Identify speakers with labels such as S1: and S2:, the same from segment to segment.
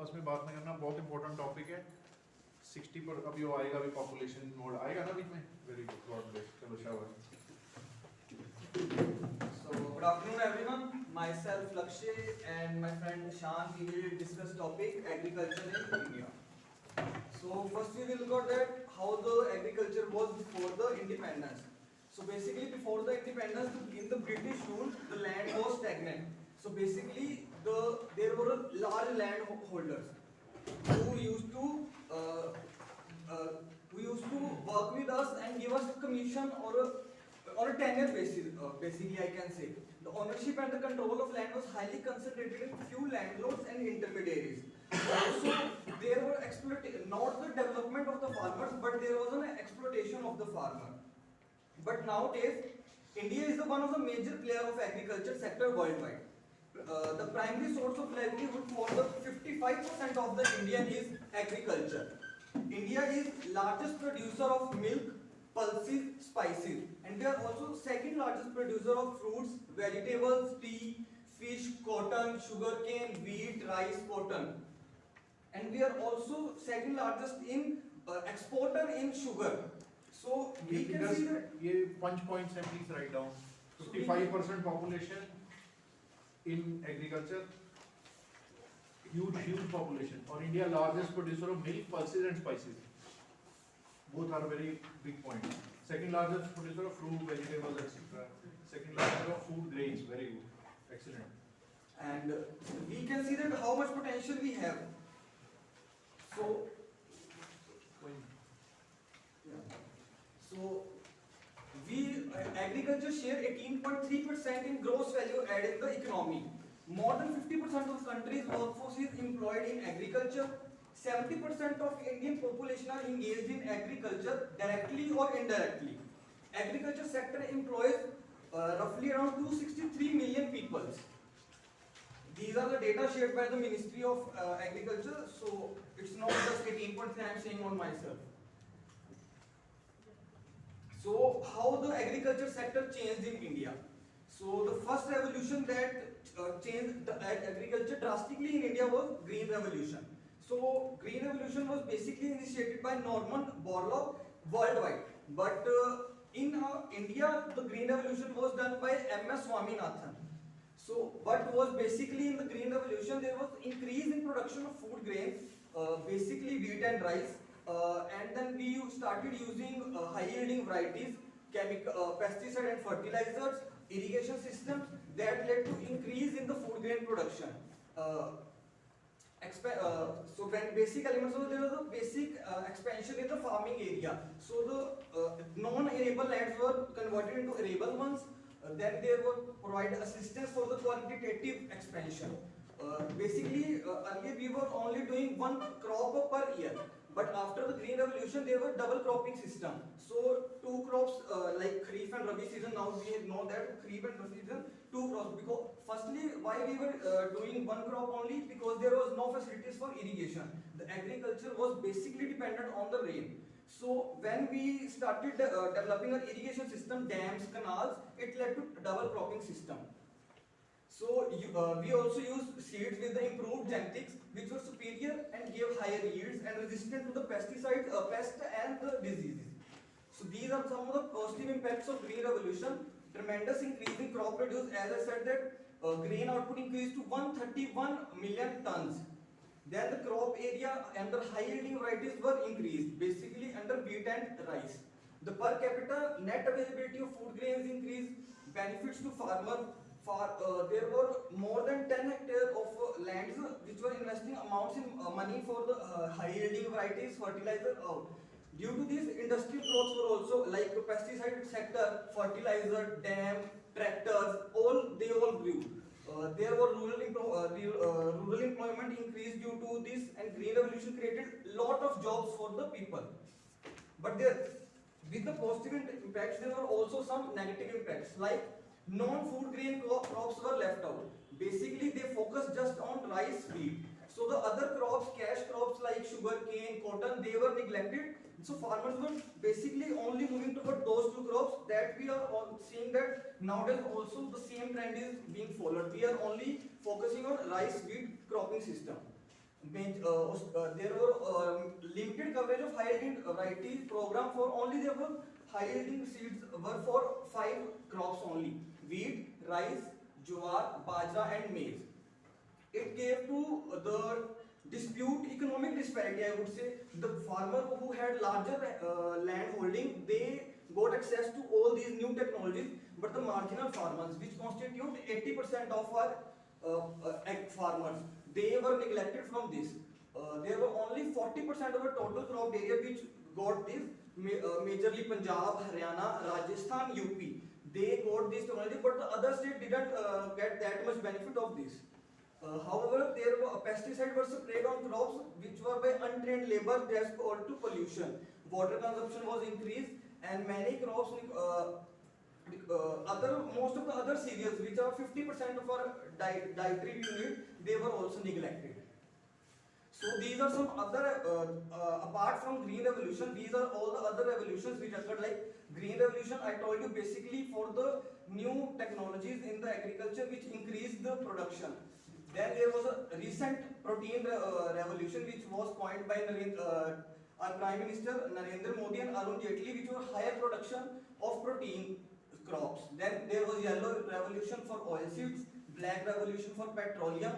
S1: आपस में बात नहीं करना, बहुत इंपॉर्टेंट टॉपिक है। 60 पर अभी वो आएगा, अभी पॉपुलेशन मोड आएगा ना बीच में। Very good, God bless. चलो शाबाश।
S2: So good afternoon everyone. Myself Lakshay and my friend Ishan, we will discuss topic agriculture in India. So first we will look at that how the agriculture was before the independence. So basically before the independence, in the British rule, the land was stagnant. So basically there were large landholders who used to uh, work with us and give us commission or on a tenure basis. Basically, I can say the ownership and the control of land was highly concentrated in few landlords and intermediaries. Also, there were not the development of the farmers, but there was an exploitation of the farmer. But nowadays, India is the one of the major player of agriculture sector worldwide. The primary source of livelihood for the 55% of the Indian is agriculture. India is largest producer of milk, pulses, spices, and we are also second largest producer of fruits, vegetables, tea, fish, cotton, sugarcane, wheat, rice, cotton, and we are also second largest in exporter in sugar. So we can see that
S1: ये पंच points हैं, please write down. 55% population in agriculture, huge population, और India largest producer of milk, pulses and spices. both are very big points. Second largest producer of fruit, vegetables, etc. Second largest of food grains. Very good, excellent.
S2: and we can see that how much potential we have. So so we agriculture share 18.3% in gross value added in the economy. More than 50% of country's workforce is employed in agriculture. 70% of Indian population are engaged in agriculture directly or indirectly. Agriculture sector employs roughly around 263 million people. These are the data shared by the Ministry of Agriculture. So it's not just 18.3 I am saying on myself. So how the agriculture sector changed in India? So the first revolution that changed the agriculture drastically in India was Green Revolution. So Green Revolution was basically initiated by Norman Borlaug worldwide, but in India the Green Revolution was done by M.S. Swaminathan. So what was basically in the Green Revolution, there was increase in production of food grains, basically wheat and rice, and then we started using high yielding varieties, pesticide and fertilizers, irrigation systems that led to increase in the food grain production. So when basic elements, so there was a basic expansion in the farming area. So the non-arable lands were converted into arable ones. Then there were provide assistance for the quantitative expansion. Basically, earlier we were only doing one crop per year, but after the Green Revolution there were double cropping system. So two crops like Kharif and Rabi season. Now we know that Kharif and Rabi season two crops, because firstly why we were doing one crop only, because there was no facilities for irrigation. The agriculture was basically dependent on the rain. So when we started developing an irrigation system, dams, canals, it led to double cropping system. So we also used seeds with the improved genetics, which were superior and gave higher yields and resistant to the pesticides, pests and the diseases. So these are some of the positive impacts of Green Revolution. Tremendous increase in crop produce. As I said that grain output increased to 131 million tons. Then the crop area under high yielding varieties were increased, basically under wheat and rice. The per capita net availability of food grains increased, benefits to farmer. There were more than 10 hectares of lands which were investing amounts in money for the high yielding varieties, fertilizer. Due to this, industrial growth were also like pesticide sector, fertilizer, dam, tractors, they all grew. There were rural employment increased due to this, and Green Revolution created lot of jobs for the people. But there, with the positive impacts, there were also some negative impacts, like non-food grain crops were left out. Basically, they focused just on rice, wheat. So the other crops, cash crops like sugar cane, cotton, they were neglected. So farmers were basically only moving toward those two crops. That we are all seeing that nowadays also the same trend is being followed. We are only focusing on rice, wheat cropping system. There were limited coverage of high yielding varieties program for only there were high yielding seeds were for 5 crops only: wheat, rice, jowar, bajra, and maize. It gave to the dispute economic disparity. I would say the farmer who had larger land holding, they got access to all these new technologies, but the marginal farmers, which constitute 80% of our ag farmers, they were neglected from this. There were only 40% of the total crop area which got this. Majorly Punjab, Haryana, Rajasthan, UP, they got this technology, but the other state didn't get that much benefit of this. However, there were pesticides were sprayed on crops which were by untrained labor. That's called to pollution. Water consumption was increased, and many crops, most of the other cereals, which are 50% of our dietary unit, they were also neglected. So these are some other, apart from green revolution, these are all the other revolutions which occurred. Like green revolution, I told you, basically for the new technologies in the agriculture which increased the production. Then there was a recent protein revolution which was coined by our Prime Minister Narendra Modi and Arun Jaitley, which were higher production of protein crops. Then there was yellow revolution for oilseeds, black revolution for petroleum,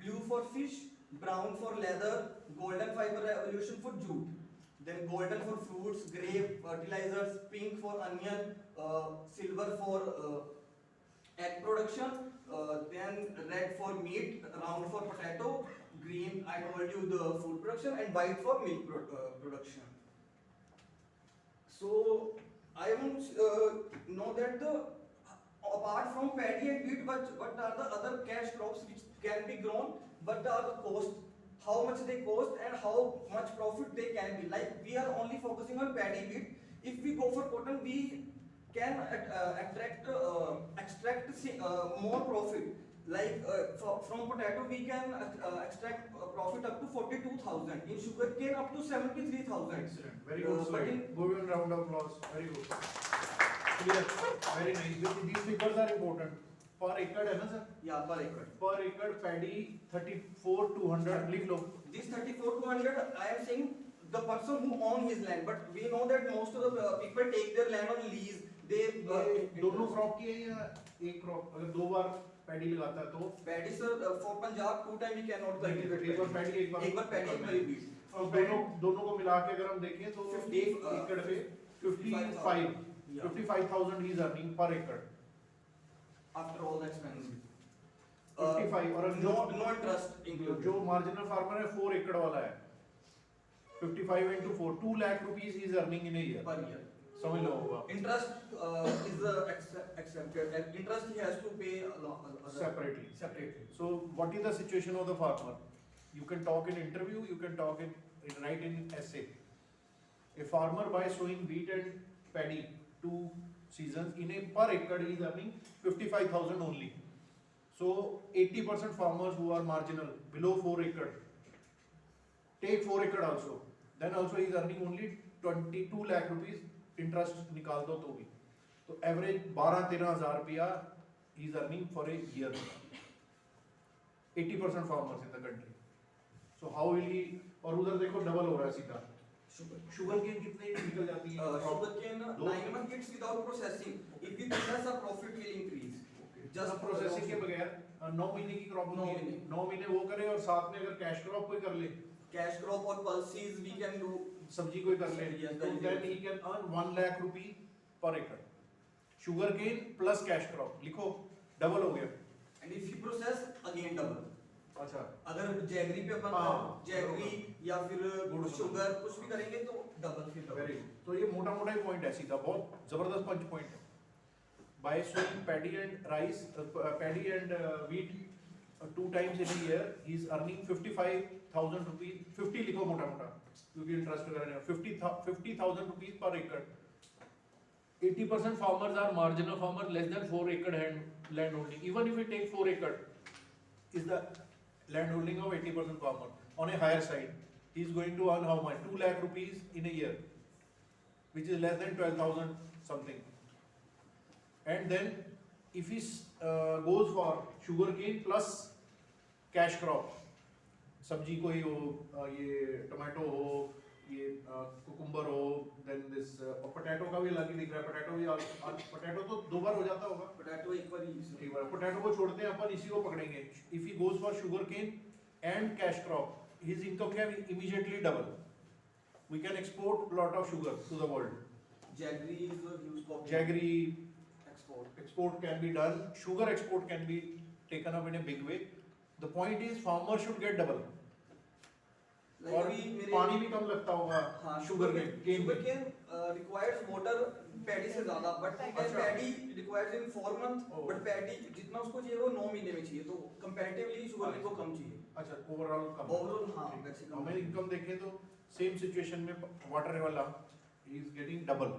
S2: blue for fish, brown for leather, golden fiber revolution for jute. Then golden for fruits, grey fertilizers, pink for onion, silver for egg production, then red for meat, round for potato, green, I told you, the food production, and white for milk production. So I want to know that apart from paddy and wheat, what are the other cash crops which can be grown? What are the cost? How much they cost and how much profit they can be? Like we are only focusing on paddy wheat. If we go for cotton, we can extract more profit. Like from potato, we can extract profit up to 42,000. In sugarcane, up to 73,000.
S1: Excellent. Very good slide. Moving round of applause. Very good. Clear. Very nice. These figures are important. Per acre है ना sir?
S2: Yeah, per acre.
S1: Per acre paddy 34,200 लिख लो.
S2: This 34,200, I am saying the person who own his land, but we know that most of the people take their land on lease. They
S1: दोनों crop की है या एक crop? अगर दो बार paddy लगाता है तो?
S2: Paddy sir, for Punjab 2 times we cannot cultivate.
S1: एक बार paddy एक बार
S2: paddy एक बार wheat.
S1: तो दोनों को मिला के अगर हम देखें तो
S2: 50
S1: एकड़ पे 55,000 he is earning per acre.
S2: After all the expenses.
S1: 55 और
S2: no interest included.
S1: जो marginal farmer है 4 एकड़ वाला है 55 into 4 2 lakh rupees he is earning in a year
S2: per year.
S1: समझ लो होगा.
S2: Interest is accepted. Interest he has to pay separately.
S1: So what is the situation of the farmer? You can talk in interview, you can talk in write in essay. A farmer by sowing wheat and paddy 2 seasons in a per acre he is earning 55,000 only. So 80% farmers who are marginal below 4 acre take 4 acre also, then also he is earning only 22 lakh rupees. Interest निकाल दो तो भी तो average 12-13,000 रुपया he is earning for a year. 80% farmers in the country. So how will he? और उधर देखो double हो रहा है सीधा. शुगर केन कितने निकल जाती है?
S2: Sugarcane 9 months it's without processing. If we process, our profit will increase.
S1: Just processing के बगैर 9 महीने की क्रॉप होती है. 9 महीने वो करे और साथ में अगर कैश क्रॉप कोई कर ले.
S2: Cash crop or pulses we can do.
S1: सब्जी कोई कर ले. Then he can earn 1 lakh rupee per acre. Sugar cane plus cash crop. लिखो डबल हो गया.
S2: And if you process again double.
S1: अच्छा.
S2: अगर जैगरी पे अपन जैगरी या फिर शुगर कुछ भी करेंगे तो डबल फिर डबल.
S1: Very good. तो ये मोटा मोटा ही पॉइंट है सीधा बहुत जबरदस्त पंच पॉइंट है. By sowing paddy and rice, paddy and wheat 2 times in a year, he is earning 55,000 rupees. 50 लिखो मोटा मोटा क्योंकि इंटरेस्ट वगैरह नहीं. 50,000 rupees per acre. 80% farmers are marginal farmers, less than 4 acre land holding. Even if we take 4 acre, is the land holding of 80% farmer on a higher side, he is going to earn how much? 2 lakh rupees in a year, which is less than 12,000 something. And then if he goes for sugarcane plus cash crop, सब्जी कोई हो, ये tomato हो, ये cucumber हो, then this potato का भी अलग ही दिख रहा है, पोटैटो भी पोटैटो तो 2 बार हो जाता होगा,
S2: पोटैटो एक बार यूज
S1: एक बार पोटैटो को छोड़ते हैं अपन, इसी को पकड़ेंगे। If he goes for sugar cane and cash crop, his income can immediately double, we can export lot of sugar to the world,
S2: jaggery is used for
S1: jaggery
S2: export.
S1: export can be done, sugar export can be taken up in a big way. The point is farmer should get double. और पानी भी कम लगता होगा sugar cane
S2: requires water paddy से ज्यादा, but paddy requires in 4 month, but paddy जितना उसको चाहिए वो 9 महीने में चाहिए, तो कंपैरेटिवली शुगर केन को कम चाहिए।
S1: अच्छा, ओवरऑल कम,
S2: ओवरऑल हाँ वैसे कम।
S1: हमें इनकम देखें तो सेम सिचुएशन में वाटर वाला ही इज गेटिंग डबल,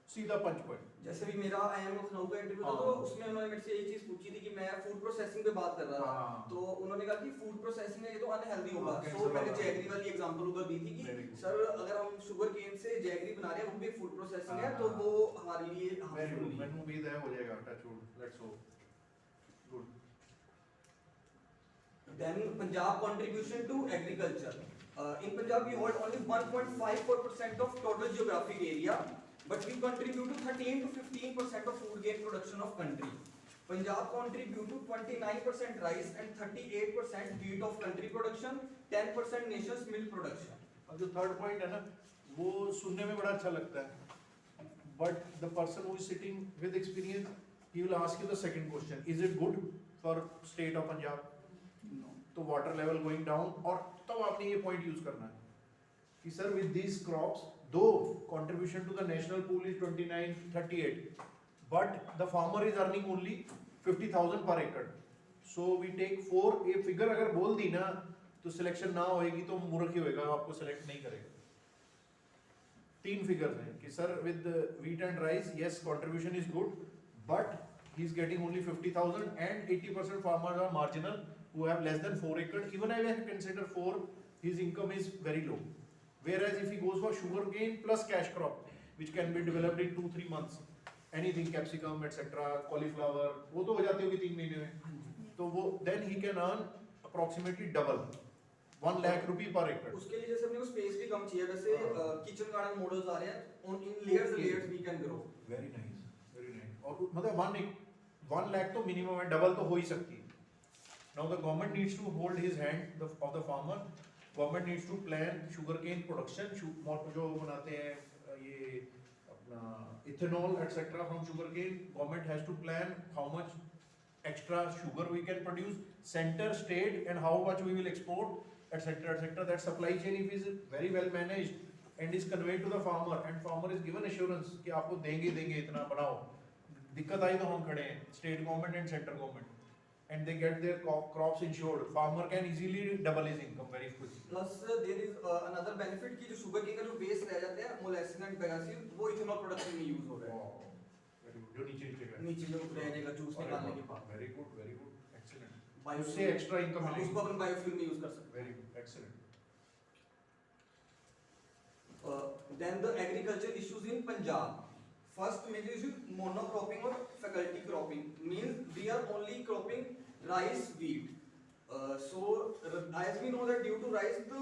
S1: सीधा पंच पॉइंट।
S2: जैसे भी मेरा आईएम लखनऊ का इंटरव्यू था,
S1: हाँ।
S2: तो उसमें उन्होंने मेरे से एक चीज पूछी थी कि मैं फूड प्रोसेसिंग पे बात कर रहा था,
S1: हाँ।
S2: तो उन्होंने कहा कि फूड प्रोसेसिंग है ये तो अनहेल्दी होगा,
S1: हाँ,
S2: तो
S1: कैंसर
S2: मैंने
S1: वाला।
S2: जैगरी वाली एग्जांपल उधर दी थी
S1: Very
S2: कि
S1: good.
S2: सर अगर हम शुगर केन से जैगरी बना रहे हैं वो भी फूड प्रोसेसिंग है,
S1: हाँ।
S2: तो वो हमारे लिए
S1: वेरी
S2: harmful
S1: गुड,
S2: नहीं है।
S1: मैंने उम्मीद है हो जाएगा, touch wood, let's hope, good.
S2: Then Punjab contribution to agriculture. In Punjab we hold only 1.54% of total geographic area, but we contribute to 13 to 15% of food grain production of country. Punjab contribute to 29% rice and 38% wheat of country production, 10% nation's milk production.
S1: अब जो third point है ना, वो सुनने में बड़ा अच्छा लगता है, but the person who is sitting with experience, he will ask you the second question, is it good for state of Punjab?
S2: No.
S1: तो वाटर लेवल गोइंग डाउन, और तब आपने ये पॉइंट यूज करना है कि सर विद दीज क्रॉप्स, दो contribution to the national pool is 29-38, but the farmer is earning only 50,000 per एकड़, सो वी टेक 4, ये फिगर अगर बोल दी ना तो सिलेक्शन ना होएगी तो मूर्ख ही होएगा, आपको सिलेक्ट नहीं करेगा। 3 फिगर्स हैं कि sir with wheat and rice, yes contribution is good, but he is getting only 50,000 and 80% farmers are marginal who have less than 4 acre. Even I will consider 4, his income is very low. Whereas if he goes for sugar cane plus cash crop, which can be developed in 2-3 months, anything capsicum etc, cauliflower, वो तो हो जाती होगी 3 महीने में, तो वो then he can earn approximately double, 1 lakh rupee per acre.
S2: उसके लिए जैसे अपने को स्पेस भी कम चाहिए, वैसे किचन गार्डन मॉडल्स आ रहे हैं, on in layers we can grow.
S1: Very nice, very nice. और मतलब 1 lakh तो मिनिमम है, डबल तो हो ही सकती है। Now the government needs to hold his hand of the farmer. Government needs to plan sugarcane production, जो बनाते हैं ये अपना ethanol etc from sugarcane. Government has to plan how much extra sugar we can produce, center, state, and how much we will export etc etc. That supply chain if is very well managed and is conveyed to the farmer, and farmer is given assurance कि आपको देंगे इतना बनाओ, दिक्कत आई तो हम खड़े हैं, state government and central government, and they get their crops insured, farmer can easily double his income very quickly.
S2: Plus there is another benefit कि जो शुगर केन का जो वेस्ट रह जाते हैं मोलेसिस एंड पैरासिन, वो इथेनॉल प्रोडक्शन में use हो रहा है।
S1: Very good. जो नीचे का
S2: नीचे जो रहने का जूस निकालने के बाद
S1: very good, excellent.
S2: Biofuel-
S1: उससे एक्स्ट्रा इनकम
S2: हाँ, उसको अपन बायोफ्यूल में यूज कर सकते
S1: very good, excellent.
S2: हैं। Then the agriculture issues in Punjab. First major issue monocropping or faculty cropping, means we are only cropping rice, wheat. So as we know that due to rice the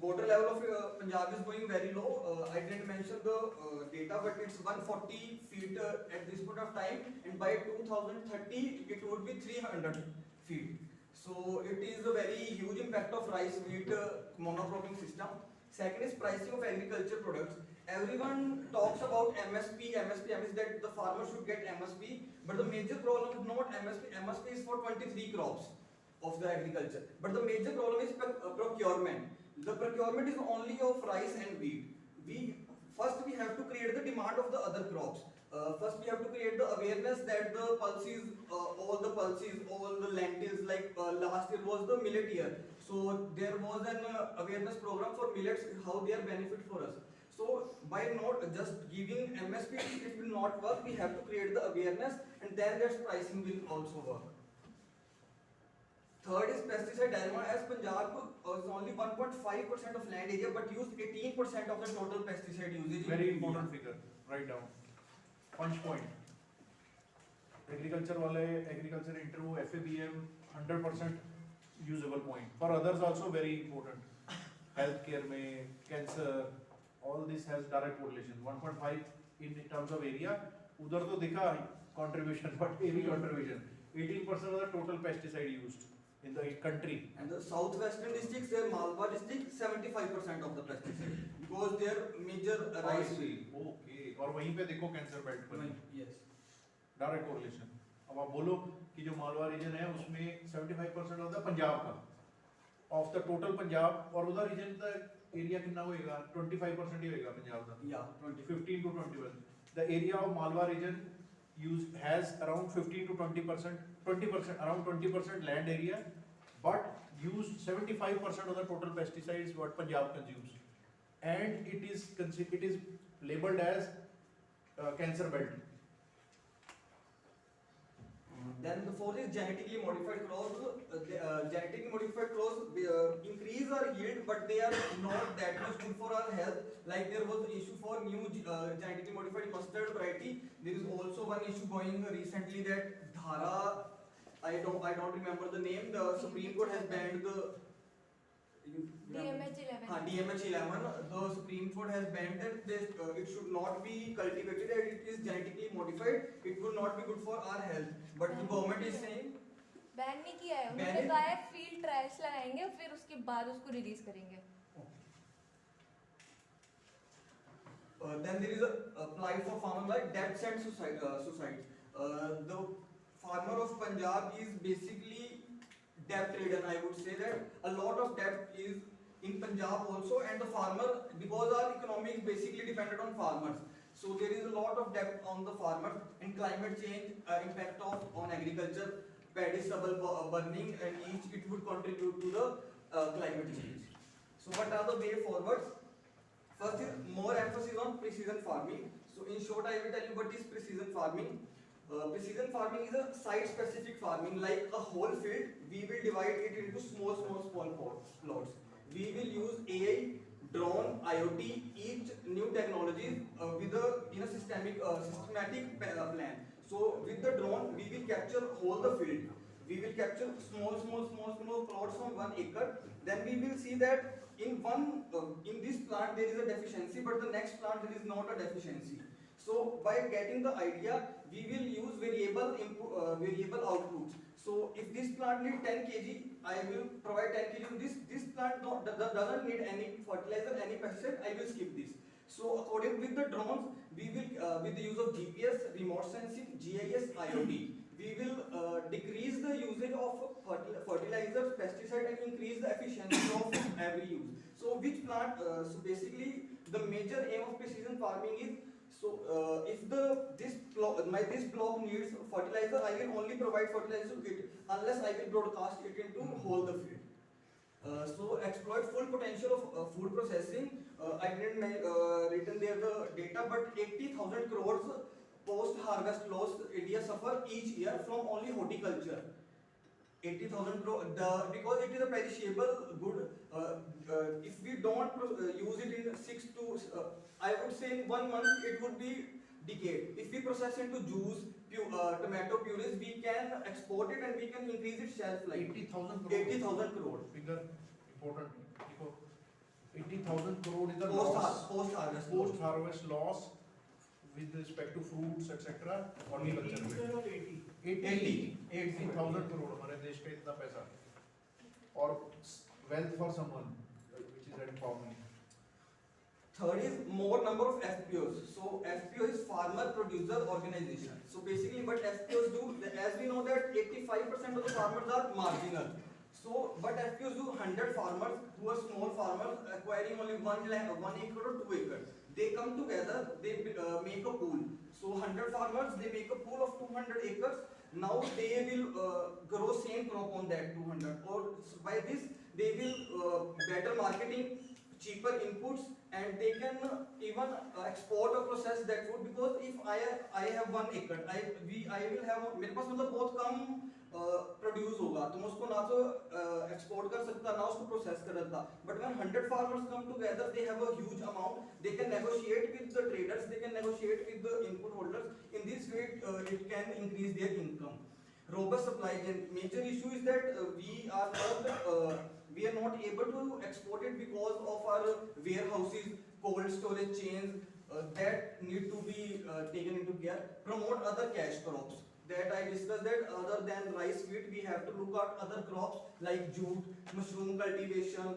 S2: water level of Punjab is going very low. I didn't mention the data, but it's 140 feet at this point of time, and by 2030 it would be 300 feet. So it is a very huge impact of rice, wheat monocropping system. Second is pricing of agriculture products. Everyone talks about MSP, that the farmer should get MSP, but the major problem is not MSP. MSP is for 23 crops of the agriculture, but the major problem is procurement. The procurement is only of rice and wheat. First we have to create the demand of the other crops. First we have to create the awareness that the pulses, all the lentils, like last year was the millet year. So there was an awareness program for millets, how they are benefit for us. So by not just giving MSP, it will not work. We have to create the awareness, and then that pricing will also work. Third is pesticide dilemma. As Punjab is only 1.5% of land area, but used 18% of the total pesticide usage.
S1: Very important figure, write down. Punch point. Agriculture वाले agriculture interview FABM 100% usable point. For others also very important. Healthcare में, cancer, all this has direct correlation. 1.5 in terms of area. उधर तो दिखा contribution, but heavy contribution. 18% of the total pesticide used in the country.
S2: And the southwestern districts, their Malwa district, 75% of the pesticide because their major rice field.
S1: Okay. और वहीं पे देखो cancer belt पर
S2: Yes.
S1: Direct correlation. अब आप बोलो कि जो मालवा रीजन है उसमें 75% होता है पंजाब का ऑफ द टोटल पंजाब, और उधर रीजन का एरिया कितना होएगा? 25% ही होएगा पंजाब का.
S2: Yeah, 20.
S1: 15 to 21. The area of Malwa region has around 15 to 20%, 20%, around 20% land area, but use 75% of the total pesticides what Punjab consumes, and it is labeled as cancer belt.
S2: Then the fourth is genetically modified crops. Genetically modified crops increase our yield, but they are not that much good for our health. Like there was an issue for new genetically modified mustard variety. There is also one issue going recently that Dhara, I don't remember the name. The Supreme Court has banned the
S3: DMH11.
S2: DMH11. The Supreme Court has banned that it should not be cultivated and it is genetically modified. It will not be good for our health. But the government is saying
S3: ban नहीं किया है,
S2: Ban
S3: उन्होंने
S2: है?
S3: कहा है field trials लगाएंगे फिर उसके बाद उसको रिलीज करेंगे.
S2: then there is a apply for farmer like debts and suicide. The farmer of Punjab is basically debt ridden. I would say that a lot of debt is in Punjab also, and the farmer, because our economy is basically dependent on farmers. So there is a lot of debt on the farmers, and climate change impact on agriculture, paddy stubble burning, and each it would contribute to the climate change. So what are the way forwards? First is more emphasis on precision farming. So in short, I will tell you what is precision farming. Precision farming is a site-specific farming, like a whole field. We will divide it into small plots. We will use AI, drone, IoT, each new technologies in a systematic plan. So with the drone, we will capture whole the field. We will capture small plots from 1 acre. Then we will see that in this plant there is a deficiency, but the next plant there is not a deficiency. So by getting the idea, we will use variable outputs. So if this plant needs 10 kg, I will provide 10 kg to this. This plant doesn't need any fertilizer, any pesticide. I will skip this. So according with the drones, we will with the use of GPS, remote sensing, GIS, IoT, we will decrease the usage of fertilizers, pesticide, and increase the efficiency of every use. So which plant? So basically, the major aim of precision farming is, so if this block needs fertilizer, I will only provide fertilizer to it, unless I will broadcast it into whole the field. So exploit full potential of food processing. I didn't written there the data, but 80,000 crores post-harvest loss India suffer each year from only horticulture. 80,000 crore, because it is a perishable good. If we don't use it in 6 to, I would say in 1 month, it would be decayed. If we process into juice, tomato purees, we can export it and we can increase its shelf life.
S1: 80,000 crore.
S2: 80,000 crore.
S1: Figure important. देखो 80,000 crore is the
S2: Post-harvest.
S1: post-harvest loss with respect to fruits etc. horticulture में 80,000 crore हमारे देश का इतना पैसा, और wealth for someone which is very common.
S2: Third is more number of FPOs. So FPO is farmer producer organization. So basically what FPOs do, as we know that 85% of the farmers are marginal. So but FPOs do 100 farmers who are small farmers acquiring only 1 acre or 2 acres. They come together, they make a pool. So 100 farmers, they make a pool of 200 acres. Now they will grow same crop on that 200. Or by this they will better marketing, cheaper inputs, and they can even export or process that food, because if I have 1 acre, I will have, मेरे पास मतलब बहुत कम produce होगा, तो मैं उसको ना तो export कर सकता ना उसको प्रोसेस कर सकता. But when 100 farmers come together, they have a huge amount. They can negotiate with the traders, they can negotiate with the input holders. In this way, it can increase their income. robust supply chain. Major issue is that we are not able to export it because of our warehouses, cold storage chains that need to be taken into care. Promote other cash crops that I discussed, that other than rice, wheat, we have to look at other crops like jute, mushroom cultivation,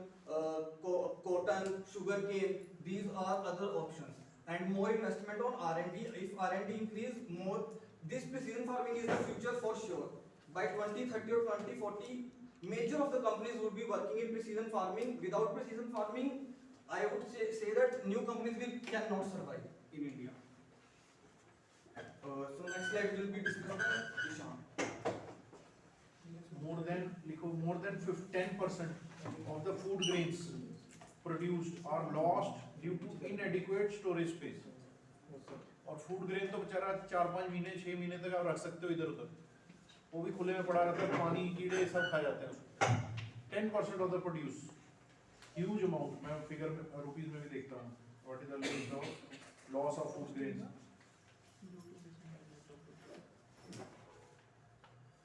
S2: cotton, sugarcane. These are other options. And more investment on R&D. If R&D increase more, this precision farming is the future for sure. By 2030 or 2040, major of the companies would be working in precision farming. Without precision farming, I would say that new companies cannot survive in India. So next slide will be discussed by Ishan.
S1: more than 10% of the food grains produced are lost due to inadequate storage space. और food grain तो बेचारा 4-5 महीने 6 महीने तक आप रख सकते हो इधर उधर, वो भी खुले में पड़ा रहता है, पानी कीड़े सब खा जाते हैं उसको. 10% of the produce, huge amount. मैं फिगर में रुपीस में भी देखता हूँ what is the loss of food grains.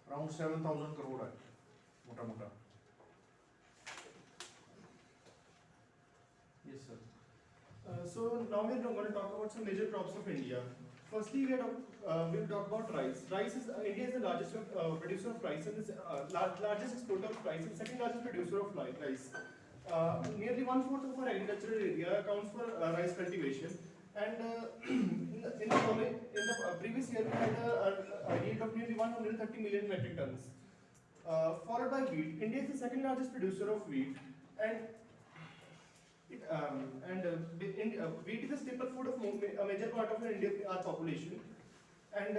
S1: Around 7,000 crore है मोटा मोटा. Yes sir.
S4: So now we are going to talk about some major crops of India. Firstly, we'll talk about rice. Rice is India is the largest producer of rice and is largest exporter of rice and second largest producer of rice. Nearly 1/4 of our agricultural area accounts for rice cultivation. And in the previous year, we had a yield of nearly 130 million metric tons. Followed by wheat. India is the second largest producer of wheat, and wheat is a staple food of a major part of our population, and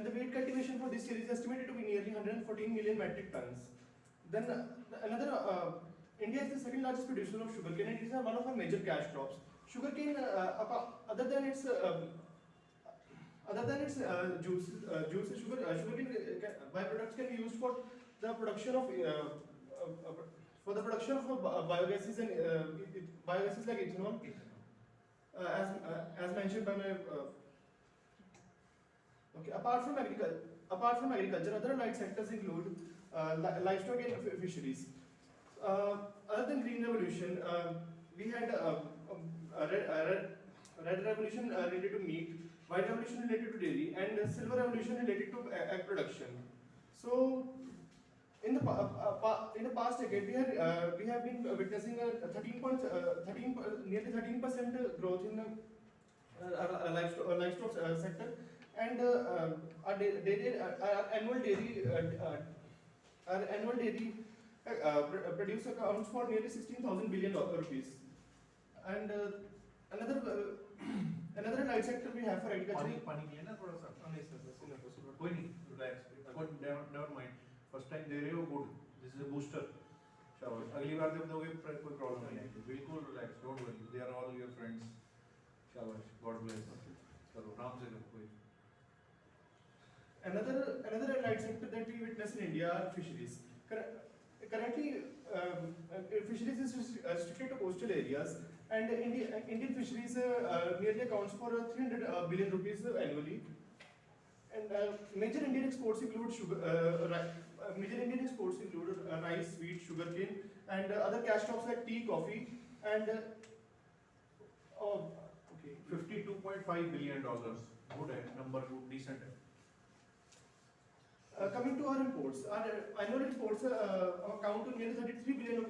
S4: the wheat cultivation for this year is estimated to be nearly 114 million metric tons. Then India is the second largest producer of sugarcane, and it is one of our major cash crops. Sugarcane, other than its juice, sugarcane byproducts can be used for the production of biogases and biogases like ethanol, as mentioned by my. Okay. Apart from agriculture, other light sectors include livestock and fisheries. Other than green revolution, we had red revolution related to meat, white revolution related to dairy, and silver revolution related to egg production. So, in the past decade, we have been witnessing a nearly 13% growth in the livestock sector, and our annual dairy produce accounts for nearly 16,000 billion rupees. And another light sector we have for agriculture.
S1: पानी लिया ना थोड़ा सा. नहीं sir, कोई नहीं, relax. Never mind. First time दे रहे हो, good. This is a booster. चलो, अगली बार जब दोगे कोई problem नहीं आएगी. बिल्कुल relax, don't worry. They are all your friends. शाबाश, God bless. चलो, आराम से करो कोई.
S4: Another light sector that we witness in India are fisheries. Currently, fisheries is restricted to coastal areas, and Indian fisheries nearly accounts for 300 billion rupees annually. And major Indian exports include rice, wheat, sugarcane, and other cash crops like tea, coffee, and
S1: $52.5 billion. Good number, decent.
S4: Coming to our imports, our annual imports account to nearly $33 billion.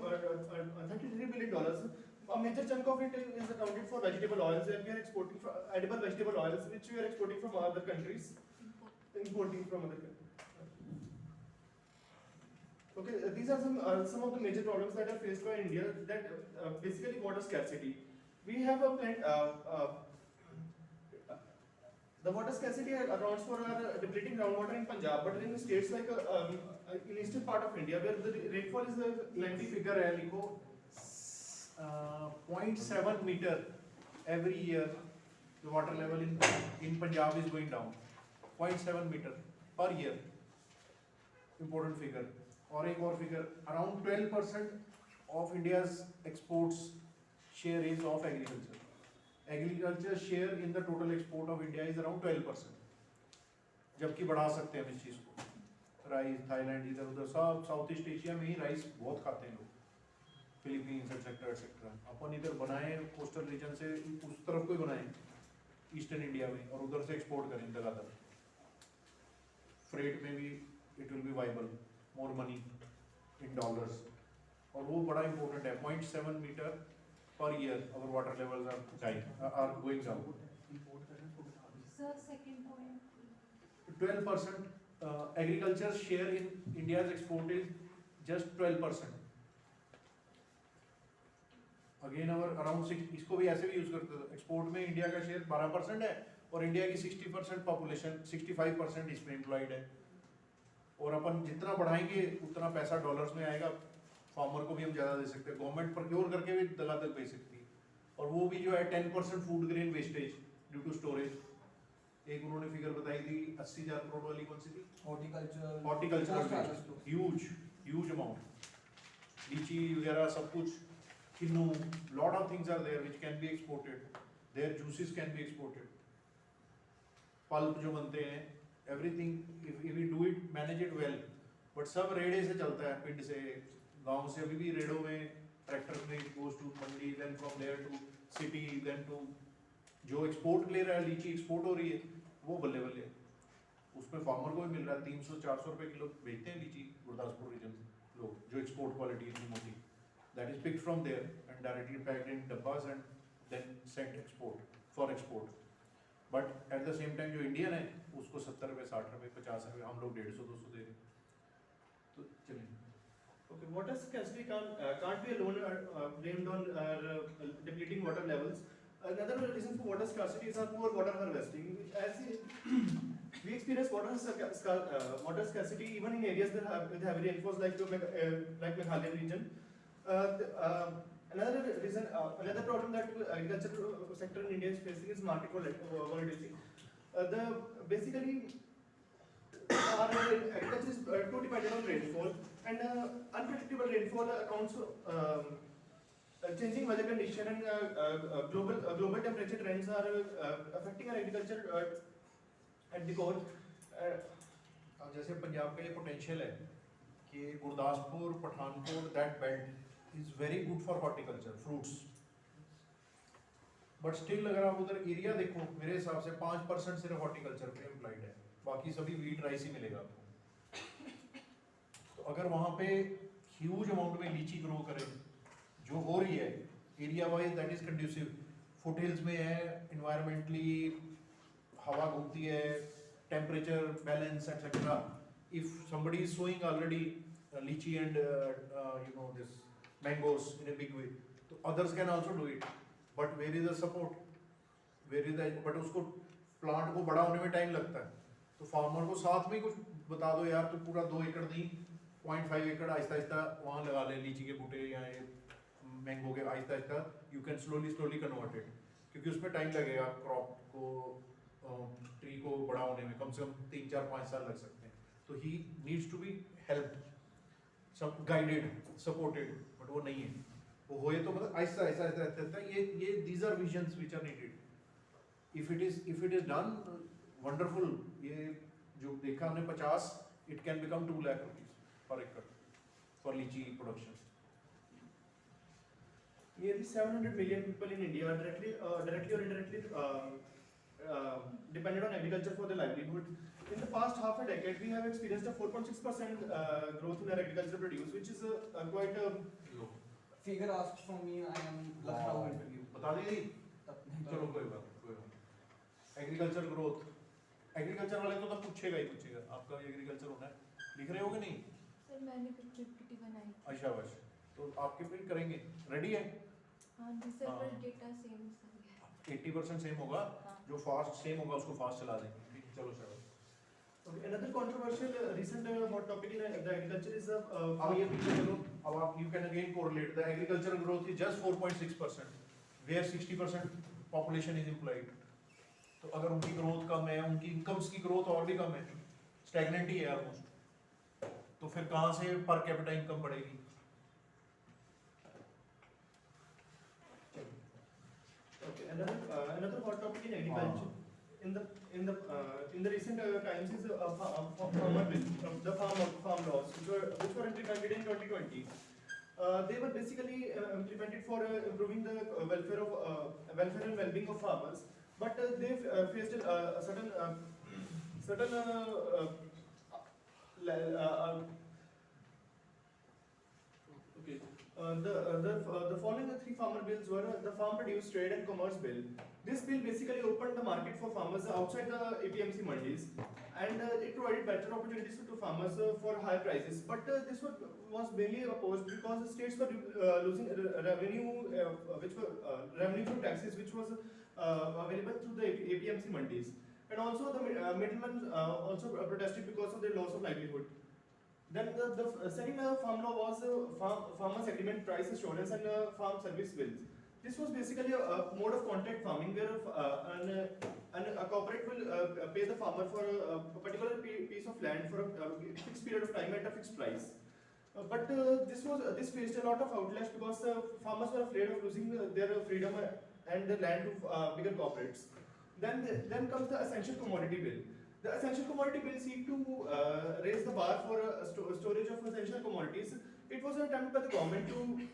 S4: A major chunk of it is accounted for vegetable oils, and we are exporting edible vegetable oils, which we are exporting from other countries. Importing from other countries. Okay, these are some of the major problems that are faced by India. That basically water scarcity. We have a plant. The water scarcity accounts for depleting groundwater in Punjab, but in states like in eastern part of India, where the rainfall is
S1: Plenty figure है लिखो. 0.7 meter every year. The water level in Punjab is going down. 0.7 meter per year. Important figure. और एक और figure. Around 12% of India's exports share is of agriculture. Agriculture share in the total export of India is around 12%, जबकि बढ़ा सकते हैं हम इस चीज़ को। राइस, थाईलैंड, इधर उधर सब साउथ ईस्ट एशिया में ही राइस बहुत खाते हैं लोग, फिलीपींस एक्सेट्रा एक्सेट्रा। अपन इधर बनाए कोस्टल रीजन से उस तरफ को ही बनाए ईस्टर्न इंडिया में, और उधर से एक्सपोर्ट करें लगातार। फ्रेट में भी it will be viable, more money in dollars, और वो बड़ा इंपॉर्टेंट है। 0.7 metre per year our water levels are going down.
S3: Sir second point
S1: 12% agriculture share in India's export is just 12%। Again our around 6, इसको भी ऐसे भी use करते हैं। एक्सपोर्ट में इंडिया का शेयर 12% है, और इंडिया की 60% पॉपुलेशन, 65% इसमें एम्प्लॉयड है। और अपन जितना बढ़ाएंगे उतना पैसा डॉलर्स में आएगा, फार्मर को भी हम ज़्यादा दे सकते हैं, गवर्नमेंट प्रोक्योर करके भी लगातार दे सकती है। और वो भी जो है 10% food grain wastage due to storage. एक उन्होंने फिगर बताई थी 80,000 करोड़ वाली, कौन सी थी? हॉर्टिकल्चर, ह्यूज अमाउंट, लीची वगैरह सब कुछ, किन्नू, lot of things are there which can be exported, their juices can be exported, pulp जो बनते हैं, everything if we do it, manage it well. But सब रेड़े से चलता है, पिंड से, गांव से। अभी भी रेड़ों में ट्रैक्टर में goes to mandi, then from there to city, then to जो एक्सपोर्ट ले रहा है, लीची एक्सपोर्ट हो रही है, वो बल्ले बल्ले उसमें फार्मर को भी मिल रहा है। 300-400 रुपए किलो बेचते हैं लीची गुरदासपुर रीजन लोग, जो एक्सपोर्ट क्वालिटी इतनी मोटी, that is picked from there and directly packed in डब्बास and then sent export for export. But at the same time जो इंडियन है उसको 70 रुपए, 60 रुपए, 50 रुपए, हम लोग 150-200 दे रहे हैं। तो चलिए,
S4: Okay, water scarcity can't be alone blamed on depleting water levels. Another reason for water scarcity is our poor water harvesting. As we experience water scarcity even in areas that have with heavy rainfalls like Meghalaya region. Another reason, another problem that agriculture sector in India is facing is market volatility. Basically our agriculture is too dependent on rainfall, and unpredictable rainfall accounts changing weather condition and global temperature trends are affecting our agriculture at the core.
S1: अब जैसे पंजाब के लिए potential है कि Gurdaspur, Pathankot, that belt is very good for horticulture, fruits. But still अगर आप उधर area देखो, मेरे हिसाब से 5% सिर्फ हॉर्टिकल्चर पे एम्प्लॉयड है, बाकी सभी वीट राइस ही मिलेगा आपको। तो अगर वहाँ पे ह्यूज अमाउंट में लीची ग्रो करें, जो हो रही है area wise, that is conducive. Foot hills में है, इन्वायरमेंटली हवा घूमती है, temperature balance etcetera. If somebody is sowing already lychee and this mangoes in a big way, so others can also do it, but where is the support, but उसको plant को बड़ा होने में टाइम लगता है। तो फार्मर को साथ में कुछ बता दो यार, तो पूरा 2 एकड़ नहीं, 0.5 एकड़ आहिस्ता आहिस्ता वहाँ लगा ले लीची के बूटे या मैंगो के, Aahista Aahista you can slowly convert it, क्योंकि उसमें टाइम लगेगा क्रॉप को, ट्री को बड़ा होने में कम से कम 3-4-5 साल लग सकते हैं। तो he needs to be help, सब गाइडेड, सपोर्टेड, बट वो नहीं है। वो होए तो मतलब आहिस्ता आहिस्ता आहिस्ता ये these are visions which are needed. If it is done wonderful. ये जो देखा हमने 50, it can become 2 lakh rupees per acre for litchi production.
S4: Nearly 700 million people in India are directly or indirectly dependent on agriculture for their livelihood. In the past half a decade, we have experienced a 4.6% growth in our agricultural produce, which is quite a
S1: low
S2: Figure asked from me, I am left out interview.
S1: बता दी। चलो कोई बात। Agriculture growth, agriculture वाले तो पूछेगा ही पूछेगा, आपका agriculture होना है, लिख रहे हो कि नहीं?
S3: सर मैंने पीपीटी बनाई थी।
S1: अच्छा बस, तो आपके प्रिंट करेंगे, रेडी है?
S3: हाँ जी सर,
S1: हाँ।
S3: पर डेटा सेम सर।
S1: 80% सेम होगा,
S3: हाँ।
S1: जो फास्ट सेम होगा उसको फास्ट चला देंगे। ठीक, चलो चलो।
S4: Okay, another controversial recent hot topic in the agriculture is
S1: अब ये पीछे चलो, अब आप you can again correlate the agricultural growth is just 4.6%, where 60% population is employed. तो अगर उनकी ग्रोथ कम है, उनकी इनकम्स की ग्रोथ और भी कम है, स्टैग्नेंट ही है ऑलमोस्ट, तो फिर कहाँ से पर कैपिटा इनकम बढ़ेगी?
S4: Okay. another hot topic in agriculture in the recent times is farmer bill, the farm laws which were implemented in 2020. They were basically implemented for improving the welfare and well-being of farmers, but they faced a certain okay. The following three farmer bills were the Farm Produce Trade and Commerce Bill. This bill basically opened the market for farmers outside the APMC mandis, and it provided better opportunities to farmers for higher prices. But this was mainly opposed because the states were losing revenue, revenue from taxes, which was available through the APMC mandis. And also the middlemen also protested because of their loss of livelihood. Then the second farm law was Farmers Agreement Price Assurance and Farm Service Bills. This was basically a mode of contract farming where a corporate will pay the farmer for a particular piece of land for a fixed period of time at a fixed price. But this faced a lot of outlash because farmers were afraid of losing their freedom and the land to bigger corporates. Then comes the Essential Commodity Bill. The Essential Commodity Bill seek to raise the bar for storage of essential commodities. It was an attempt by the government to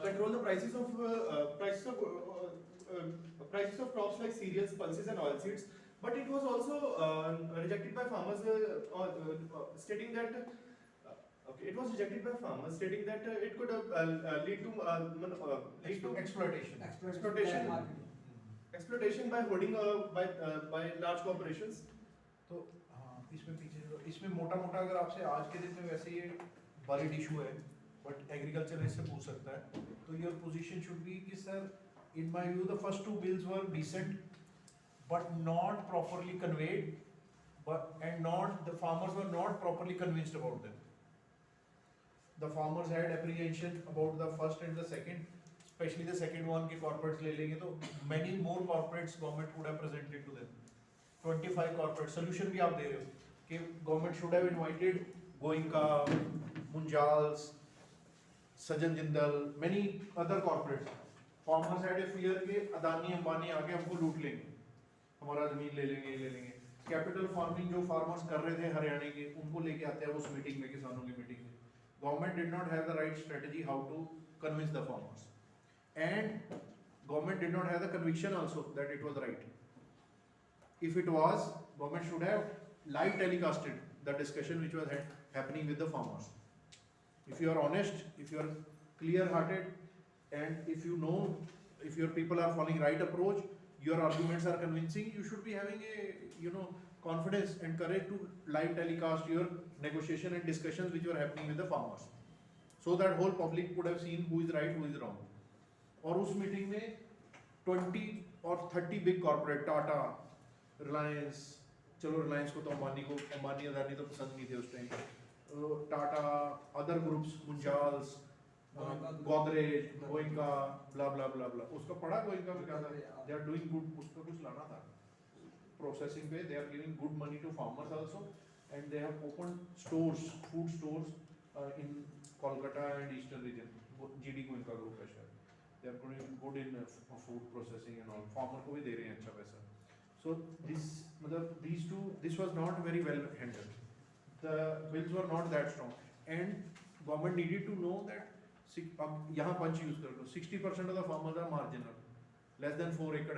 S4: control the prices of crops like cereals, pulses, and oilseeds. But it was also rejected by farmers, stating that it could lead to exploitation by hoarding by large corporations.
S1: तो हाँ, इसमें पीछे जो इसमें मोटा अगर आपसे आज के दिन में वैसे ये बॉलिड इशू है, बट एग्रीकल्चर इससे पूछ सकता है, तो योर पोजीशन शुड बी कि sir in my view the first two bills were decent but not properly conveyed and not the farmers were not properly convinced about them. The farmers had apprehension about the first and the second, especially the second one कि corporates ले लेंगे तो many more corporates government would have presented to them. 25 corporate solution भी आप दे रहे हो कि government should have invited Goenka, Munjals, Sajan Jindal, many other corporates. Farmers had a fear कि अदानी अंबानी आके हमको लूट लेंगे, हमारा जमीन ले लेंगे. कैपिटल फार्मिंग जो फार्मर्स कर रहे थे हरियाणा के, उनको लेके आते हैं उस मीटिंग में, किसानों की मीटिंग में. Government did not have the right strategy how to convince the farmers, and government did not have the conviction also that it was right. If it was, government should have live telecasted the discussion which was happening with the farmers. If you are honest, if you are clear-hearted, and if you know, if your people are following right approach, your arguments are convincing, you should be having a confidence and courage to live telecast your negotiation and discussions which were happening with the farmers, so that whole public would have seen who is right, who is wrong. और उस meeting में 20 और 30 big corporate, Tata, Reliance, चलो रिलायंस को तो अंबानी अदानी तो पसंद नहीं थे उस time, Tata, other groups, Munjals, Godrej, Goenka, blah blah blah blah. उसका पढ़ा गोइंका में क्या था? दे आर डूइंग गुड, उसका कुछ लाना था प्रोसेसिंग पे. They are giving good money to farmers also, and they have open stores, food stores in Kolkata and eastern region. GD Goenka group है शायद. They are doing good in food processing and all. Farmer को भी दे रहे हैं अच्छा पैसा. So this मतलब these two, this was not very well handled. The bills were not that strong, and government needed to know that. अब यहाँ पंच यूज कर लो, 60% of the farmers are marginal, less than 4 acre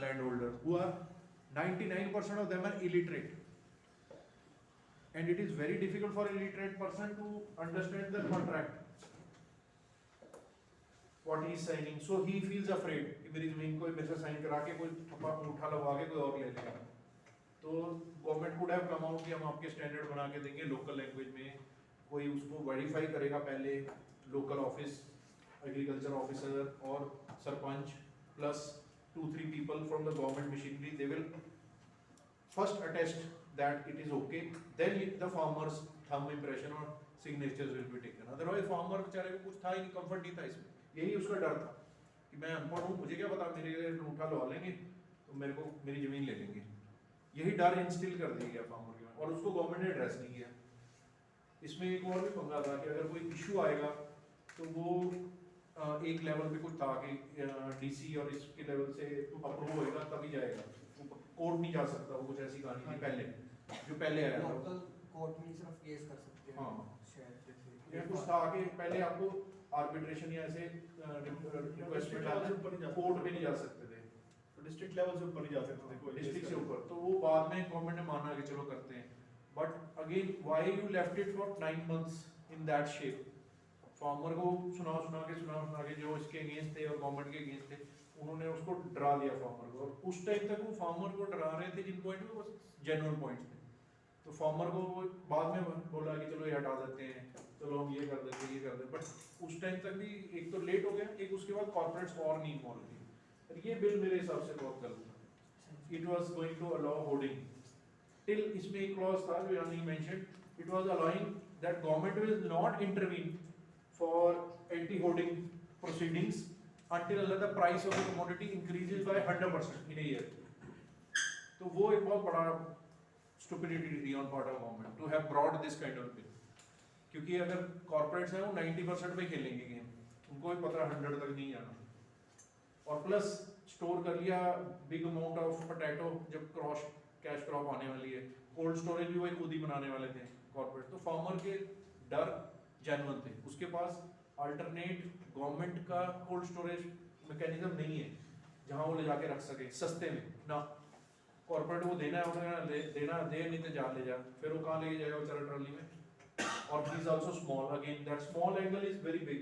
S1: landholder, who are 99% of them are illiterate, and it is very difficult for illiterate person to understand the contract, what he is signing. So he feels afraid कि मेरी जमीन को मेरे से sign करा के कोई उठा लगा के कोई और ले लेगा. तो government could have come out कि हम आपके स्टैंडर्ड बना के देंगे लोकल लैंग्वेज में, कोई उसको वेरीफाई करेगा पहले, लोकल ऑफिस, एग्रीकल्चर ऑफिसर और sarpanch plus 2-3 people from the government machinery. They will first attest that it is okay, then the farmers thumb impression or signatures will be taken. Otherwise farmer बेचारे को कुछ था ही नहीं, comfort नहीं था इसमें. यही उसका डर था कि मैं अनपढ़ हूँ, मुझे क्या पता, मेरे अंगूठा लगा लेंगे तो मेरे को मेरी जमीन ले लेंगे. यही डर इंस्टिल कर दिया गया फार्मर के, और उसको गवर्नमेंट ने एड्रेस नहीं किया. इसमें एक और भी पंगा था कि अगर कोई इशू आएगा तो वो एक लेवल पे कुछ था कि डीसी और इसके लेवल से अप्रूव होएगा तभी जाएगा, कोर्ट नहीं जा सकता, वो कुछ ऐसी कहानी थी पहले, जो पहले आया था।
S2: लोकल कोर्ट में सिर्फ केस कर सकते हैं।
S1: हाँ।
S2: शायद जैसे
S1: ये कुछ था कि पहले आपको आर्बिट्रेशन या ऐसे रिक्वेस्ट में डालना, कोर्ट में नहीं जा सकते थे,
S4: तो डिस्ट्रिक्ट लेवल से ऊपर नहीं जा सकते थे कोई
S1: डिस्ट्रिक्ट से ऊपर। तो वो बाद में गवर्नमेंट ने माना कि चलो करते हैं, but again why you left it for 9 months in that shape? Farmer को सुना के जो इसके अगेंस्ट थे और गवर्नमेंट के अगेंस्ट थे, उन्होंने उसको डरा दिया फार्मर को, और उस टाइम तक वो फार्मर को डरा रहे थे जिन पॉइंट में वो जेन्युइन पॉइंट्स थे। तो फार्मर को वो बाद में बोला कि चलो ये हटा देते हैं, चलो हम ये कर देते हैं, ये कर देते, बट उस टाइम तक भी एक तो लेट हो गया, एक उसके बाद कॉर्पोरेट्स और नहीं इन्वॉल्व थे। और ये बिल मेरे हिसाब से बहुत गलत था। It was going to allow hoarding till, इसमें एक क्लॉज था जो यानी mention, it was allowing that government will not intervene for anti hoarding proceedings until the price of the commodity increases by 100% in a year. तो वो एक बहुत बड़ा stupidity थी on part of government to have brought this kind of bill, क्योंकि अगर corporates हैं वो 90% पे खेलेंगे गेम, उनको भी पता 100 तक नहीं जाना, और प्लस स्टोर कर लिया बिग अमाउंट ऑफ पोटैटो जब कैश क्रॉप आने वाली है, कोल्ड स्टोरेज भी वही खुद ही बनाने वाले थे कॉर्पोरेट। तो फार्मर के डर जेन्युइन थे, उसके पास अल्टरनेट गवर्नमेंट का कोल्ड स्टोरेज मैकेनिज्म नहीं है जहां वो ले जाके रख सके सस्ते में ना। कॉर्पोरेट को देना है उन्हें देना दे, नहीं तो जा ले जा, फिर वो कहाँ लेके जाएगा बेचारा ट्रॉली में। और he is also small, again that small angle is very big.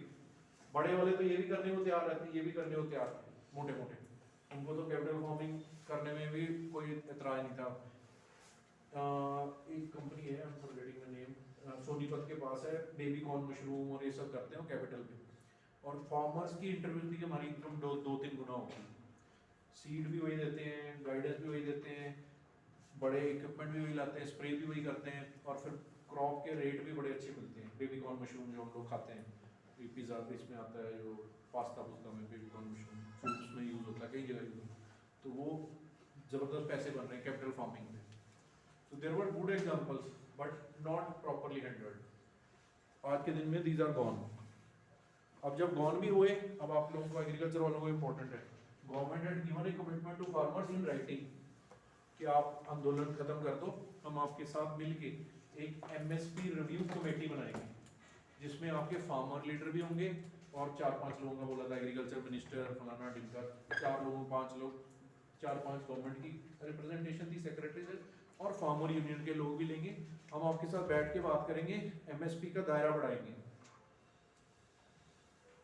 S1: बड़े वाले तो ये भी करने को तैयार रहते हैं, ये भी करने को तैयार थे, मोटे मोटे, उनको तो कैपिटल फार्मिंग करने में भी कोई एतराज नहीं था। एक कंपनी है, I am forgetting the name, Sonipat के पास है, बेबी कॉर्न मशरूम और ये सब करते हैं कैपिटल पे, और फार्मर्स की इंटरव्यू थी कि हमारी इनकम 2-3 गुना होगी, सीड भी वही देते हैं, गाइडेंस भी वही देते हैं, बड़े इक्विपमेंट भी वही लाते हैं, स्प्रे भी वही करते हैं, और फिर क्रॉप के रेट भी बड़े अच्छे मिलते हैं। बेबी कॉर्न मशरूम जो हम लोग खाते हैं, पिज़्ज़ा इसमें आता है, जो पास्ता में बेबी कॉर्न मशरूम सूप्स में यूज़ होता है, कई जगह यूज़ होता है, तो वो ज़बरदस्त पैसे बन रहे हैं कैपिटल फार्मिंग में। तो there were good examples but not properly handled. आज के दिन में दीज आर गॉन। अब जब गॉन भी हुए, अब आप लोगों को एग्रीकल्चर वालों को इम्पोर्टेंट है, government had given a commitment to farmers in writing कि आप आंदोलन खत्म कर दो, हम आपके साथ मिलके एक एमएसपी रिव्यू कमेटी बनाएंगे जिसमें आपके फार्मर लीडर भी होंगे, और 4-5 लोगों का बोला था, एग्रीकल्चर मिनिस्टर फलाना ढिमका, 4 लोगों 5 लोग, 4-5 गवर्नमेंट की रिप्रेजेंटेशन थी, सेक्रेटरी और फार्मर यूनियन के लोग भी लेंगे। हम आपके साथ बैठ के बात करेंगे, एमएसपी का दायरा बढ़ाएंगे।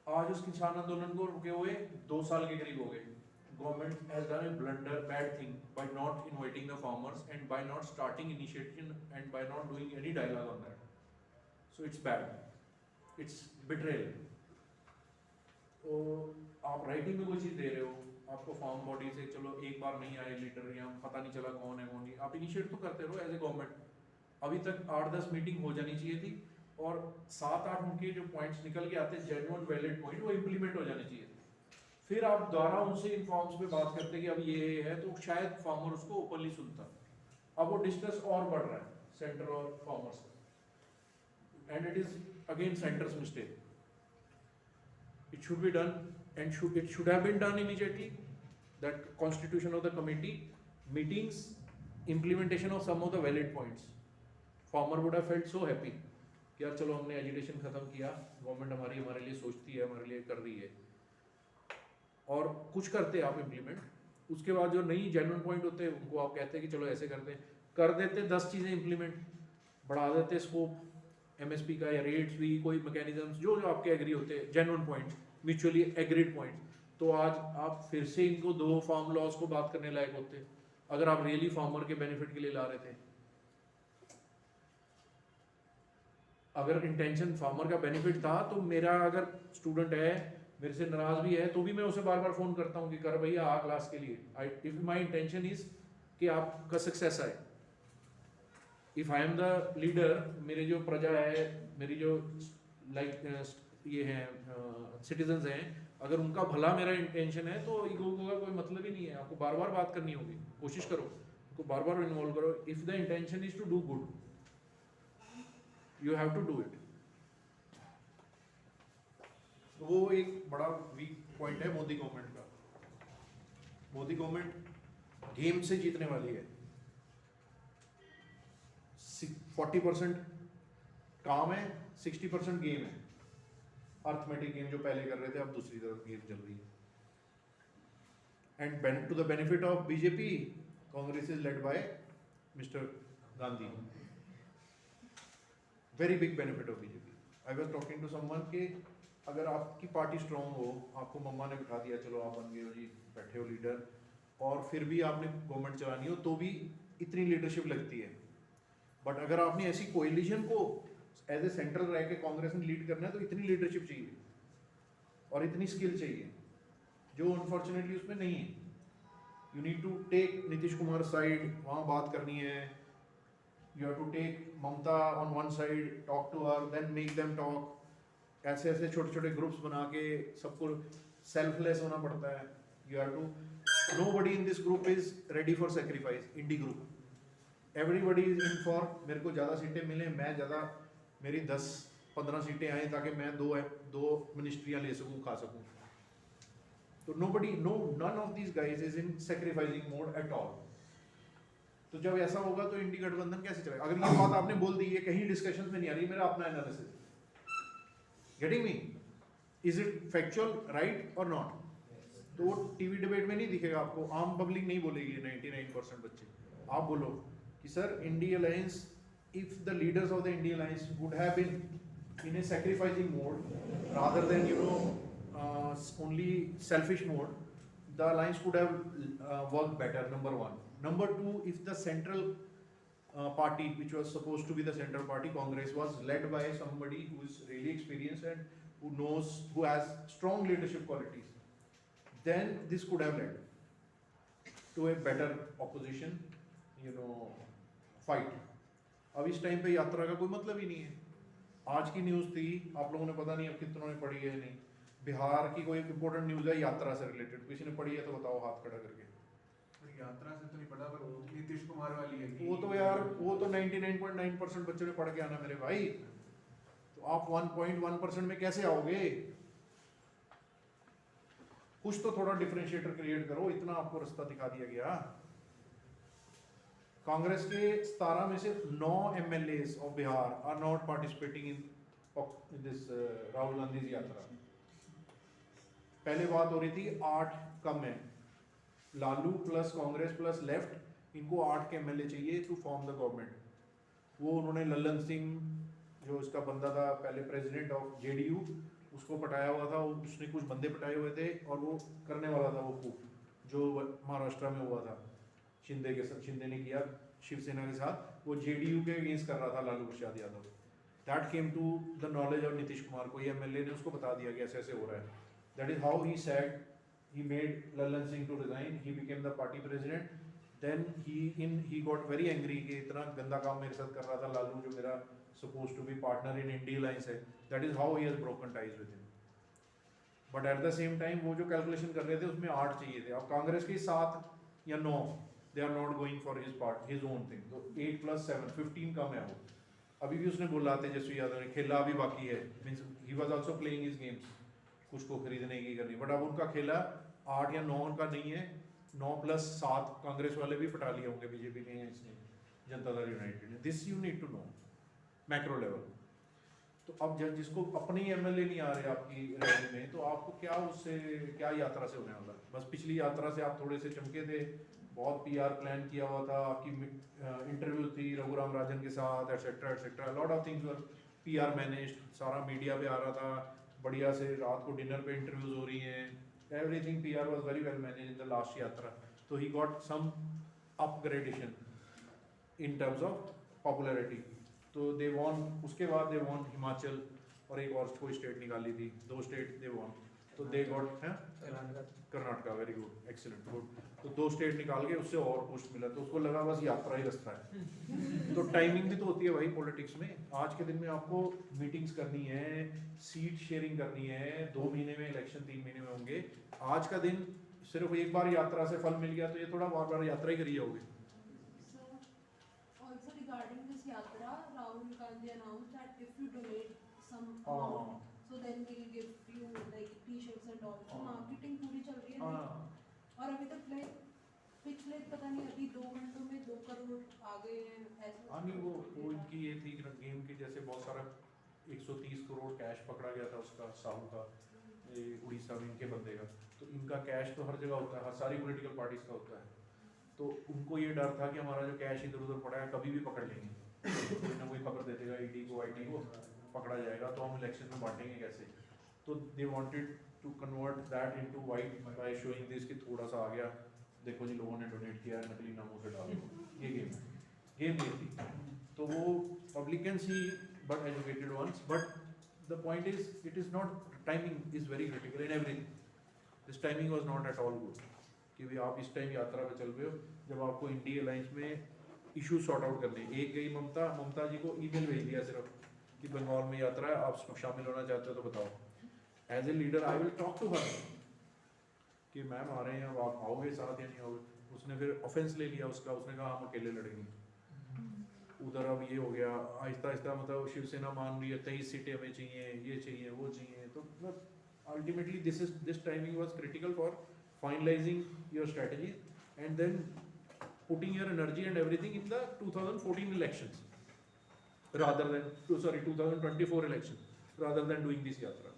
S1: आज उस किसान आंदोलन को रुके हुए 2 साल के करीब हो गए। Government has done a blunder, bad thing by not inviting the farmers and by not starting initiation and by not doing any dialogue on that. So it's bad. It's betrayal. तो आप राइटिंग में कोई चीज़ दे रहे हो, आपको farm body से चलो एक बार नहीं आए लीडर, या पता नहीं चला कौन है कौन नहीं, आप इनिशिएट तो करते रहो एज ए गवर्नमेंट। अभी तक 8-10 मीटिंग हो जानी चाहिए थी, और 7-8 उनके जो पॉइंट्स निकल के आते जेन्युइन वैलिड पॉइंट, वो इम्प्लीमेंट हो जाने चाहिए। फिर आप दोबारा उनसे इन फॉर्म्स पे बात करते कि अब ये है, तो शायद फार्मर उसको ओपनली सुनता। अब वो डिस्टेंस और बढ़ रहा है सेंटर और फार्मर्स का, and it is again centres mistake. It should be done and it should have been done immediately, that constitution of the committee, meetings, implementation of some of the valid points. Farmer would have felt so happy कि यार चलो हमने education खत्म किया, government हमारे लिए सोचती है, हमारे लिए कर रही है, और कुछ करते आप इम्प्लीमेंट। उसके बाद जो नई जेन्युइन पॉइंट होते हैं उनको आप कहते हैं कि चलो ऐसे कर देते 10 चीज़ें इम्प्लीमेंट, बढ़ा देते स्कोप एमएसपी का या रेट्स भी, कोई मैकेनिज्म जो आपके एग्री होते हैं, genuine points, mutually agreed point, तो आज आप फिर से इनको 2 फार्म लॉज को बात करने लायक होते अगर आप रियली फार्मर के बेनिफिट के लिए ला रहे थे। अगर इंटेंशन फार्मर का बेनिफिट था, तो मेरा अगर स्टूडेंट है मेरे से नाराज भी है, तो भी मैं उसे बार बार फोन करता हूँ कि कर भैया आ क्लास के लिए, इफ माई इंटेंशन इज कि आपका सक्सेस आए। If I am the leader, मेरे जो प्रजा है, मेरी जो ये हैं सिटीजन्स हैं, अगर उनका भला मेरा इंटेंशन है, तो ईगो का कोई मतलब ही नहीं है। आपको बार बार बात करनी होगी, कोशिश करो, उनको बार बार इन्वॉल्व करो। If the intention is to do good, you have to do it. वो एक बड़ा वीक पॉइंट है मोदी गवर्नमेंट का। मोदी गवर्नमेंट गेम से जीतने वाली है। 40% काम है, 60% गेम है। अर्थमेटिक गेम जो पहले कर रहे थे, अब दूसरी तरफ गेम चल रही है। And to the benefit of BJP, Congress is led by mister Gandhi. Very big benefit of BJP. I was talking to someone के अगर आपकी पार्टी स्ट्रॉन्ग हो, आपको मम्मा ने बिठा दिया, चलो आप बन गए हो जी, बैठे हो लीडर, और फिर भी आपने गवर्नमेंट चलानी हो, तो भी इतनी लीडरशिप लगती है। बट अगर आपने ऐसी कोएलिशन को एज ए सेंट्रल रह के कांग्रेस में लीड करना है, तो इतनी लीडरशिप चाहिए और इतनी स्किल चाहिए, जो अनफॉर्चुनेटली उसमें नहीं है। You need to take Nitish Kumar side, वहाँ बात करनी है। You have to take Mamata on one side, talk to her, then make them talk. ऐसे ऐसे छोटे छोटे ग्रुप्स बना के सबको सेल्फलेस होना पड़ता है। You have to, nobody in this group is ready for sacrifice. INDI group, everybody is in for मेरे को ज़्यादा सीटें मिलें, मैं ज़्यादा, मेरी 10-15 सीटें आएँ ताकि मैं दो मिनिस्ट्रियाँ ले सकूँ, खा सकूँ। तो none of these guys is in sacrificing mode at all. तो जब ऐसा होगा तो इंडी गठबंधन कैसे चलेगा? अगर ये बात आपने बोल दी, ये कहीं डिस्कशन में नहीं आ रही, मेरा अपना analysis. Getting me? Is it factual, right और नॉट? तो वो टीवी डिबेट में नहीं दिखेगा आपको, आम पब्लिक नहीं बोलेगी 99% बच्चे। आप बोलो कि sir INDI alliance, if the leaders of the Indian alliance would have been in a sacrificing mode rather than only selfish mode, the alliance could have worked better. Number one. Number two, if the central party, which was supposed to be the central party, Congress, was led by somebody who is really experienced and who has strong leadership qualities, then this could have led to a better opposition, fight. अब इस time पे यात्रा का कोई मतलब ही नहीं है। आज की न्यूज़ थी, आप लोगों ने पता नहीं अब कितनों ने पढ़ी है नहीं, बिहार की कोई इंपॉर्टेंट न्यूज़ है यात्रा से रिलेटेड, किसी ने पढ़ी है तो बताओ हाथ खड़ा करके।
S5: यात्रा से तो नहीं पढ़ा, पर नीतीश कुमार वाली है।
S1: वो तो यार, वो तो 99.9% बच्चों ने पढ़ के आना मेरे भाई। तो आप 1.1% में कैसे आओगे? कुछ तो थोड़ा डिफरेंशिएटर क्रिएट करो, इतना आपको रास्ता दिखा दिया गया। कांग्रेस के 17 में से 9 MLAs of Bihar are not participating in this Rahul Gandhi yatra. पहले बात हो रही थी 8 कम है, Lalu plus Congress plus left, इनको 8 के MLA चाहिए टू फॉर्म द गवर्नमेंट। वो उन्होंने लल्लन सिंह, जो इसका बंदा था पहले प्रेसिडेंट ऑफ JDU, उसको पटाया हुआ था, उसने कुछ बंदे पटाए हुए थे और वो करने वाला था वो coup जो महाराष्ट्र में हुआ था शिंदे के साथ। शिंदे ने किया शिवसेना के साथ, वो JDU के अगेंस्ट कर रहा था Lalu Prasad Yadav. That came to the knowledge of Nitish Kumar, कोई MLA ने उसको बता दिया कि ऐसे ऐसे हो रहा है। That is how he said, he made Lallan Singh to resign, he became the party president, then he got very angry कि इतना गंदा काम मेरे साथ कर रहा था लालू, जो मेरा supposed to be partner in India Alliance है। That is how he has broken ties with him. But at the same time वो जो calculation कर रहे थे उसमें 8 चाहिए थे, अब कांग्रेस के 7 या 9, they are not going for his part, his own thing, तो 8 + 7 15 कम है वो। अभी भी उसने बोला, तेजस्वी यादव ने खेला अभी बाकी है, means he was also playing his games, कुछ को खरीदने की करनी, बट अब उनका खेला 8 या 9 का नहीं है, 9 + 7 कांग्रेस वाले भी पटा लिए होंगे बीजेपी ने या इसने, जनता दल यूनाइटेड ने। This you need to know macro level. तो अब जब जिसको अपने ही MLA नहीं आ रहे आपकी रैली में, तो आपको क्या उससे, क्या यात्रा से होने वाला है? बस पिछली यात्रा से आप थोड़े से चमके थे, बहुत PR प्लान किया हुआ था, आपकी इंटरव्यू थी रघुराम राजन के साथ, etcetera etcetera, lot of things were PR managed, सारा मीडिया पे आ रहा था, बढ़िया से रात को डिनर पे इंटरव्यूज हो रही हैं, everything PR was very well managed in the last yatra. So he got some upgradation in terms of popularity. तो they won, उसके बाद they won हिमाचल और एक और कोई स्टेट निकाली थी, 2 स्टेट they won. तो they got Karnataka, very good, excellent, good. तो 2 स्टेट निकाल के उससे और पोस्ट मिला, तो उसको लगा बस यात्रा ही रास्ता है। तो टाइमिंग भी तो होती है भाई पॉलिटिक्स में। आज के दिन में आपको मीटिंग्स करनी है, सीट शेयरिंग करनी है, 2 महीने में इलेक्शन, 3 महीने में होंगे। आज का दिन सिर्फ एक बार यात्रा से फल मिल गया तो ये थोड़ा बार बार यात्रा ही करी जाओगे।
S6: Also regarding this yatra, Rahul Gandhi announced that if you donate some amount, so so then we'll give you like t-shirts and all. So marketing पूरी चल रही है
S1: हाँ
S6: like, और अभी तक like पिछले पता नहीं अभी 2 घंटों में 2 करोड़ आ गए हैं ऐसा।
S1: हाँ नहीं वो इनकी ये थी गेम की, जैसे बहुत सारा 130 करोड़ कैश पकड़ा गया था उसका, साहू का, ये उड़ीसा में इनके बंदे का। तो इनका कैश तो हर जगह होता है, सारी पॉलिटिकल पार्टीज का होता है। तो उनको ये डर था कि हमारा जो कैश इधर उधर पड़ा है कभी भी पकड़ लेंगे, कोई ना कोई खबर दे देगा ईडी को, आईटी को, पकड़ा जाएगा तो हम इलेक्शन में बांटेंगे कैसे। तो they wanted to convert that into white by showing this कि थोड़ा सा आ गया, देखो जी लोगों ने डोनेट किया है, नकली नामों से डालो, ये गेम ये थी। तो वो पब्लिकन्स ही but educated ones, but the point is it is not, timing is very critical in everything. This timing was not at all good कि भाई आप इस टाइम यात्रा पे चल रहे हो जब आपको इंडी अलायंस में इशू सॉर्ट आउट करने। एक गई ममता जी को ईमेल भेज दिया सिर्फ कि बंगाल में यात्रा है, आप शामिल होना चाहते हो तो बताओ। As a leader I will talk to her कि मैम आ रहे हैं, अब आप आओगे साथ या नहीं आओगे। उसने फिर ऑफेंस ले लिया उसका, उसने कहा हम अकेले लड़ेंगे। उधर अब ये हो गया आहिस्ता आहिस्ता, मतलब शिवसेना मान रही है 23 सीटें हमें चाहिए, ये चाहिए वो चाहिए। तो ultimately this timing was critical for finalising your strategy and then putting your energy and everything in the 2014 elections rather than 2024 election rather than doing this yatra.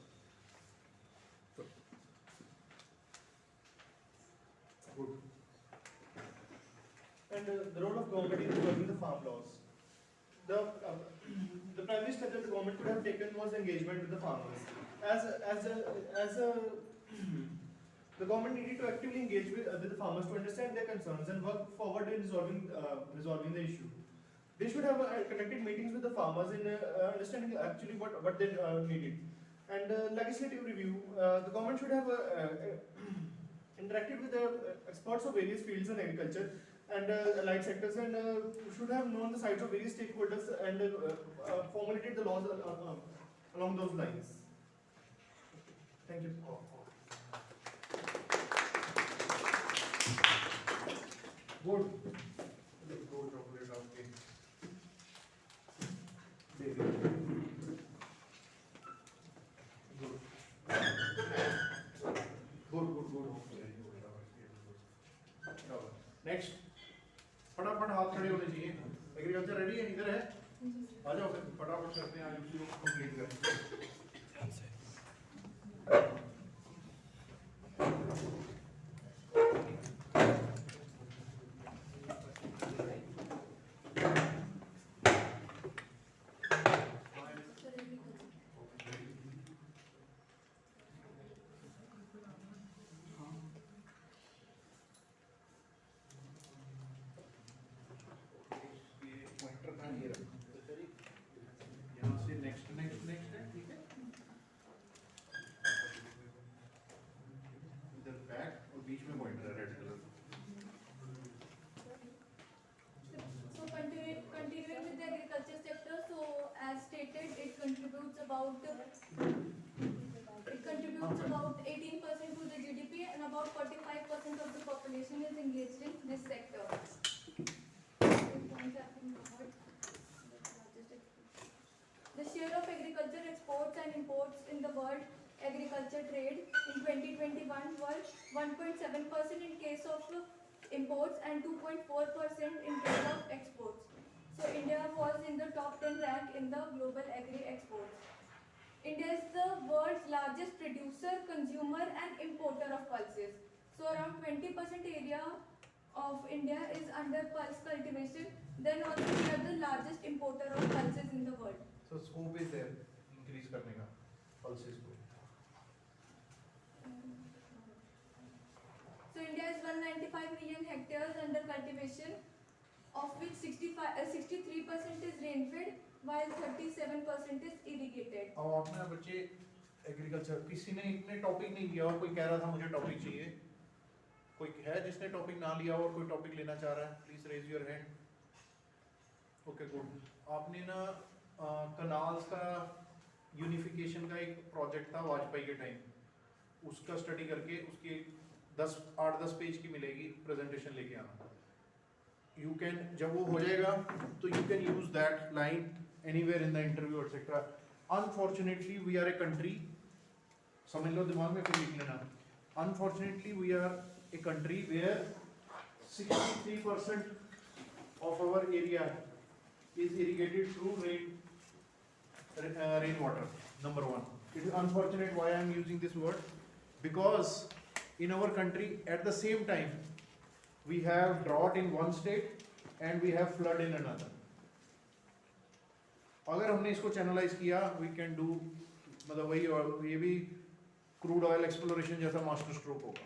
S1: So, good.
S4: And the role of government in resolving the farm laws. The primary step that the government could have taken was engagement with the farmers. The government needed to actively engage with the farmers to understand their concerns and work forward in resolving the issue. They should have conducted meetings with the farmers in understanding actually what they needed. And legislative review, the government should have interacted with the experts of various fields in agriculture and allied sectors, and should have known the sides of various stakeholders and formulated the laws along those lines. Thank you.
S1: Good. Go chocolate आपके। Good. Next. फटाफट हाथ खड़े होने चाहिए। Agriculture ready है, इधर है, आ जाओ फिर फटाफट करते हैं, आज उसी को कंप्लीट करें। यहाँ से नेक्स्ट है, ठीक है। इधर बैक और बीच में पॉइंटर है red colour.
S3: So continuing with the agriculture sector, so as stated, it contributes about 18% to the GDP and about 45% of the population is engaged in this sector. The share of agriculture exports and imports in the world agriculture trade in 2021 was 1.7% in case of imports and 2.4% in case of exports. So India was in the top 10 rank in the global agri exports. India is the world's largest producer, consumer and importer of pulses. So around 20% area of India is under pulse cultivation. Then also we are the largest importer of pulses in the world.
S1: So scope is there increase करने का pulses को।
S3: So India is 195 million hectares under cultivation, of which 63% is rainfed, while 37% is irrigated.
S1: अब आपने बच्चे agriculture, किसी ने इतने topic नहीं लिया और कोई कह रहा था मुझे टॉपिक चाहिए, कोई है जिसने टॉपिक ना लिया और कोई टॉपिक लेना चाह रहा है, please raise your hand. Okay good. आपने ना कनाल्स का यूनिफिकेशन का एक प्रोजेक्ट था वाजपेयी के टाइम, उसका स्टडी करके उसकी 8-10 पेज की मिलेगी प्रेजेंटेशन लेके आना। यू कैन, जब वो हो जाएगा तो you can use that line anywhere in the interview etcetera. Unfortunately, we are a country, समझ लो दिमाग में फिर लिख लेना. Unfortunately, we are a country where 63% of our area is irrigated through rainwater. Number one. It is unfortunate. Why I am using this word? Because in our country, at the same time, we have drought in one state and we have flood in another. अगर हमने इसको channelise किया, we can do, मतलब वही, और ये भी crude oil exploration जैसा मास्टर स्ट्रोक होगा.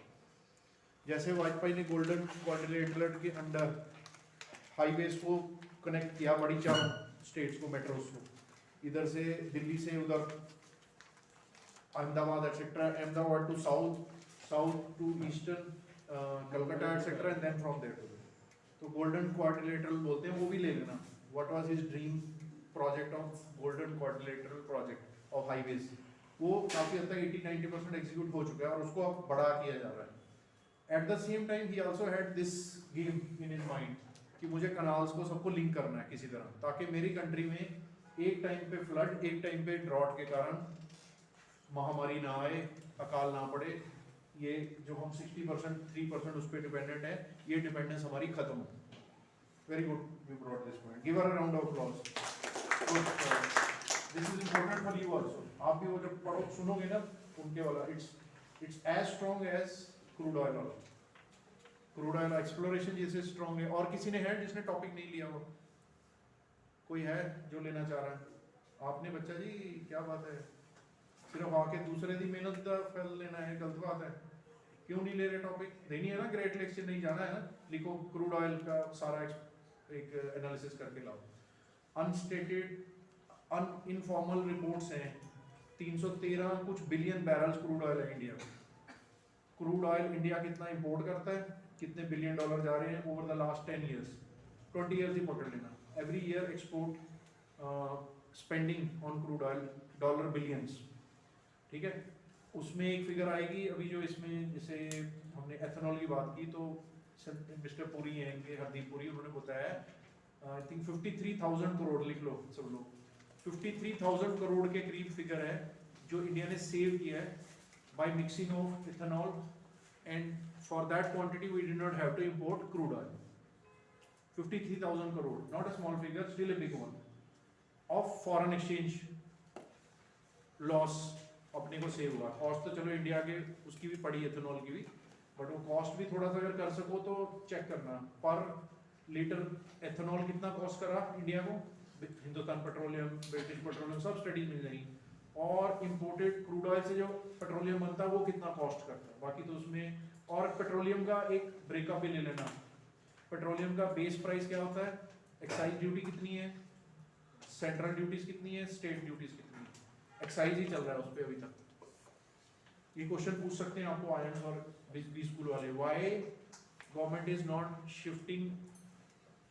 S1: जैसे वाजपेयी ने गोल्डन क्वाड्रिलेटरल के अंडर हाईवेज को कनेक्ट किया, बड़ी 4 स्टेट्स को, मेट्रोस को, इधर से दिल्ली से उधर Ahmedabad etcetera, Ahmedabad to south, south to eastern Calcutta etcetera, and then from there to. तो गोल्डन क्वाड्रिलेटरल बोलते हैं, वो भी ले लेना. What was his dream project of golden quadrilateral project of highways, वो काफी हद तक 80-90% एग्जीक्यूट हो चुका है और उसको अब बड़ा किया जा रहा है. Eight the same time he also had this game in his mind कि मुझे कनाल्स को सबको लिंक करना है किसी तरह, ताकि मेरी कंट्री में एक टाइम पे फ्लड, एक टाइम पे ड्रॉट के कारण महामारी ना आए, अकाल ना पड़े. ये जो हम 60%, 3% उस पर डिपेंडेंट है, ये डिपेंडेंस हमारी खत्म हो. Very good, we brought this point. Give a round of applause. This is important for you also. आप भी वो जब पढ़ो सुनोगे ना उनके वाला, it's as strong as crude oil वाला. क्रूड ऑयल एक्सप्लोरेशन जैसे स्ट्रॉन्ग है. और किसी ने है जिसने टॉपिक नहीं लिया हो? कोई है जो लेना चाह रहा है? आपने बच्चा जी, क्या बात है, सिर्फ आके दूसरे दी मेहनत का फल लेना है, गलत बात है. क्यों नहीं ले रहे टॉपिक? देनी है ना, ग्रेट लेक्चर नहीं जाना है ना. लिखो क्रूड ऑयल का सारा एक एनालिसिस करके लाओ. अनस्टेटेड इनफॉर्मल रिपोर्ट्स हैं, 313 कुछ बिलियन बैरल्स क्रूड ऑयल है इंडिया में. क्रूड ऑयल इंडिया कितना इंपोर्ट करता है, कितने बिलियन डॉलर जा रहे हैं over the last 10 years, 20 years ही पकड़ लेना. Every year export spending on crude oil dollar billions. ठीक है, उसमें एक फिगर आएगी अभी जो इसमें, जैसे हमने एथेनॉल की बात की, तो मिस्टर पुरी हैं, हरदीप पुरी, उन्होंने बताया आई थिंक 53,000 करोड़, लिख लो सब लोग, 53,000 करोड़ के करीब फिगर है जो इंडिया ने सेव किया है by mixing of ethanol, and for that quantity we did not have to import crude oil. 53,000 crore, not a small figure, still a big one. Of foreign exchange loss अपने को save हुआ. Cost तो चलो India के उसकी भी पड़ी, ethanol की भी, बट वो कॉस्ट भी थोड़ा सा अगर कर सको तो चेक करना. पर लीटर एथेनॉल कितना कॉस्ट करा इंडिया को? हिंदुस्तान पेट्रोलियम, ब्रिटिश पेट्रोलियम, सब स्टडीज मिल जाएगी. और इंपोर्टेड क्रूड ऑयल से जो पेट्रोलियम बनता है वो कितना कॉस्ट करता है, बाकी तो उसमें. और पेट्रोलियम का एक ब्रेकअप ही ले लेना. पेट्रोलियम का बेस प्राइस क्या होता है, एक्साइज ड्यूटी कितनी है, सेंट्रल ड्यूटीज कितनी है, स्टेट ड्यूटीज कितनी है, एक्साइज ही चल रहा है उस पर अभी तक. ये क्वेश्चन पूछ सकते हैं आपको आयंस और बी स्कूल वाले. Why government is not shifting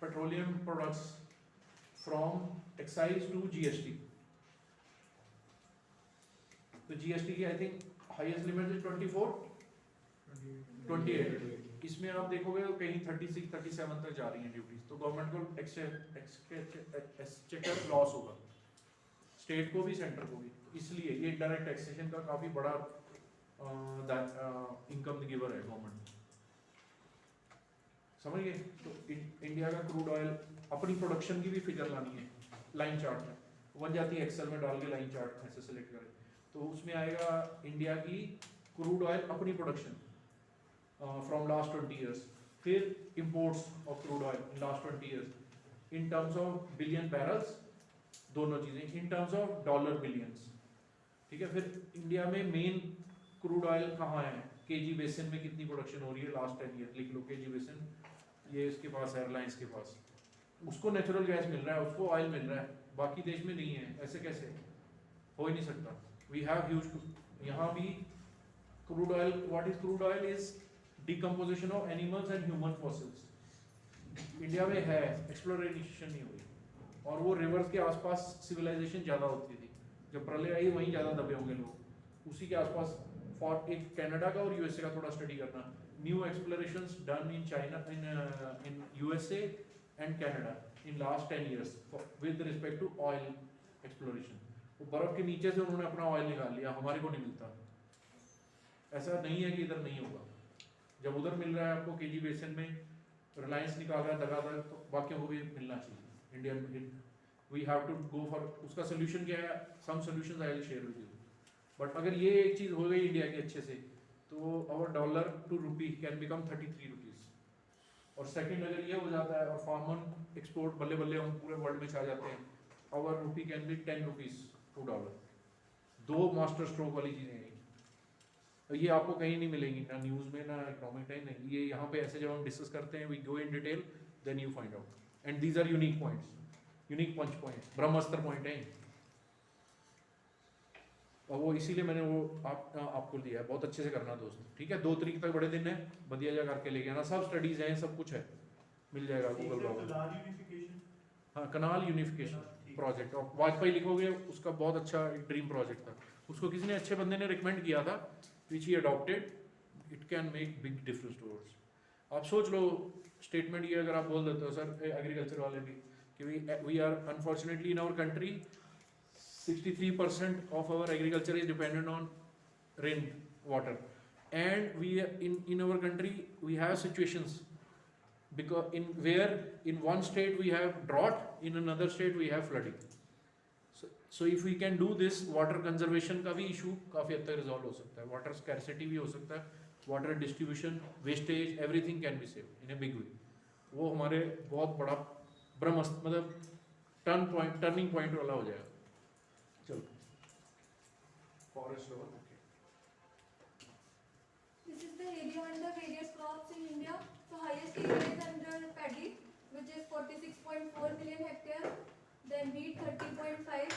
S1: petroleum products from excise to GST? तो जीएसटी की I think highest limit is 24, 28. इसमें आप देखोगे तो कहीं 36, 37 तक जा रही है ड्यूटीज. तो गवर्नमेंट को एक्सचेकर लॉस होगा, स्टेट को भी, सेंटर को भी. इसलिए ये डायरेक्ट टैक्सेशन का काफी बड़ा इनकम गिवर है गवर्नमेंट. समझ गए? तो इंडिया का क्रूड ऑयल अपनी प्रोडक्शन की भी फिगर लानी है. लाइन चार्ट में बन जाती है, एक्सेल में डाल के लाइन चार्ट ऐसे सेलेक्ट करें तो उसमें आएगा इंडिया की क्रूड ऑयल अपनी प्रोडक्शन फ्रॉम लास्ट 20 years. फिर imports of crude oil in last 20 years in terms of billion barrels, दोनों चीजें, in terms of dollar billions. ठीक है, फिर इंडिया में मेन क्रूड ऑयल कहाँ है, केजी बेसिन में कितनी प्रोडक्शन हो रही है लास्ट 10 years, लिख लो केजी बेसिन, ये इसके पास एयरलाइंस के पास, उसको नेचुरल गैस मिल रहा है, उसको ऑयल मिल रहा है, बाकी देश में नहीं है. ऐसे कैसे हो ही नहीं सकता. वी हैव ह्यूज, यहाँ भी crude oil, what is crude oil is decomposition of animals and human fossils. India में है, एक्सप्लोरेशन नहीं हुई. और वो रिवर्स के आसपास सिविलाइजेशन ज़्यादा होती थी, जब प्रलय आई वहीं ज़्यादा दबे होंगे लोग, उसी के आसपास. फॉर एक कनाडा का और यूएसए का थोड़ा स्टडी करना. New explorations done in China, in USA and Canada in last 10 years with respect to oil exploration. वो बर्फ के नीचे से उन्होंने अपना ऑयल निकाल लिया, हमारे को नहीं मिलता। ऐसा नहीं है कि इधर नहीं होगा, जब उधर मिल रहा है आपको केजी बेसिन में, रिलायंस निकाल रहा है दगादग, तो बाकियों को भी मिलना चाहिए। Indian we have to go for, उसका सोल्यूशन क्या है, some solutions I will share with you. But अगर ये एक चीज़ हो गई इंडिया की अच्छे से, तो our dollar to rupee can become 33 rupees. और सेकंड अगर ये हो जाता है और फॉर्मन एक्सपोर्ट बल्ले बल्ले हम पूरे वर्ल्ड में छा जाते हैं, our rupee can be 10 rupees to dollar. दो मास्टर स्ट्रोक वाली चीज़ें हैं ये, आपको कहीं नहीं मिलेंगी, ना न्यूज़ में ना इकोनॉमिक टाइम नहीं, ये यहाँ पे ऐसे जब हम डिस्कस करते हैं, we go in detail, then you find out, and these are unique points, unique punch point, Brahmastra point है। और वो इसीलिए मैंने वो आपको दिया है, बहुत अच्छे से करना दोस्त, ठीक है। 2 तारीख तक बड़े दिन है, बढ़िया जा करके लेके आना, सब स्टडीज हैं, सब कुछ है, मिल जाएगा गूगल पर। हाँ, कनाल यूनिफिकेशन प्रोजेक्ट, और वाजपेयी लिखोगे उसका बहुत अच्छा ड्रीम प्रोजेक्ट था, उसको किसी ने अच्छे बंदे ने रिकमेंड किया था, which he adopted, it can make big difference towards. आप सोच लो स्टेटमेंट ये अगर आप बोल देते हो सर एग्रीकल्चर वाले भी कि we are unfortunately in our country 63% of our agriculture is dependent on rain water, and we in our country we have situations because in one state we have drought, in another state we have flooding. So if we can do this, water conservation का भी issue काफ़ी हद तक resolve हो सकता है, water scarcity भी हो सकता है, water distribution, wastage, everything can be saved in a big way. वो हमारे बहुत बड़ा ब्रह्मास्त्र, मतलब टर्निंग पॉइंट वाला हो जाएगा। चलो, forest level, okay.
S3: This is the area under various crops in India. So highest area is under paddy, which is 46.4 million hectare. Then wheat 30.5.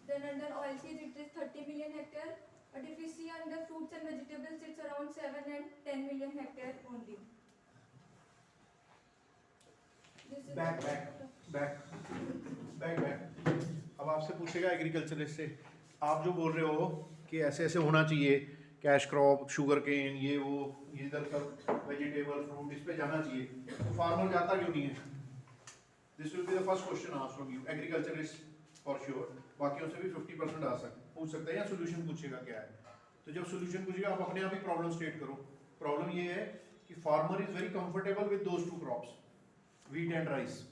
S3: Then under oilseeds it is 30 million hectare. But if you see under fruits and vegetables, it's around 7 and 10 million hectare only. This is
S1: back अब आपसे पूछेगा agriculturist से, आप जो बोल रहे हो कि ऐसे ऐसे होना चाहिए, कैश क्रॉप, शुगर केन, ये वो, ये इधर का वेजिटेबल फ्रूट, इस पे जाना चाहिए, तो फार्मर जाता क्यों नहीं है? This will be the first question asked from you, agriculturist for sure, बाकियों से भी 50% पूछ सकते हैं, या सोल्यूशन पूछेगा क्या है। तो जब सोल्यूशन पूछेगा आप अपने आप ही प्रॉब्लम स्टेट करो। प्रॉब्लम ये है कि farmer is very comfortable with those 2 crops, wheat and rice.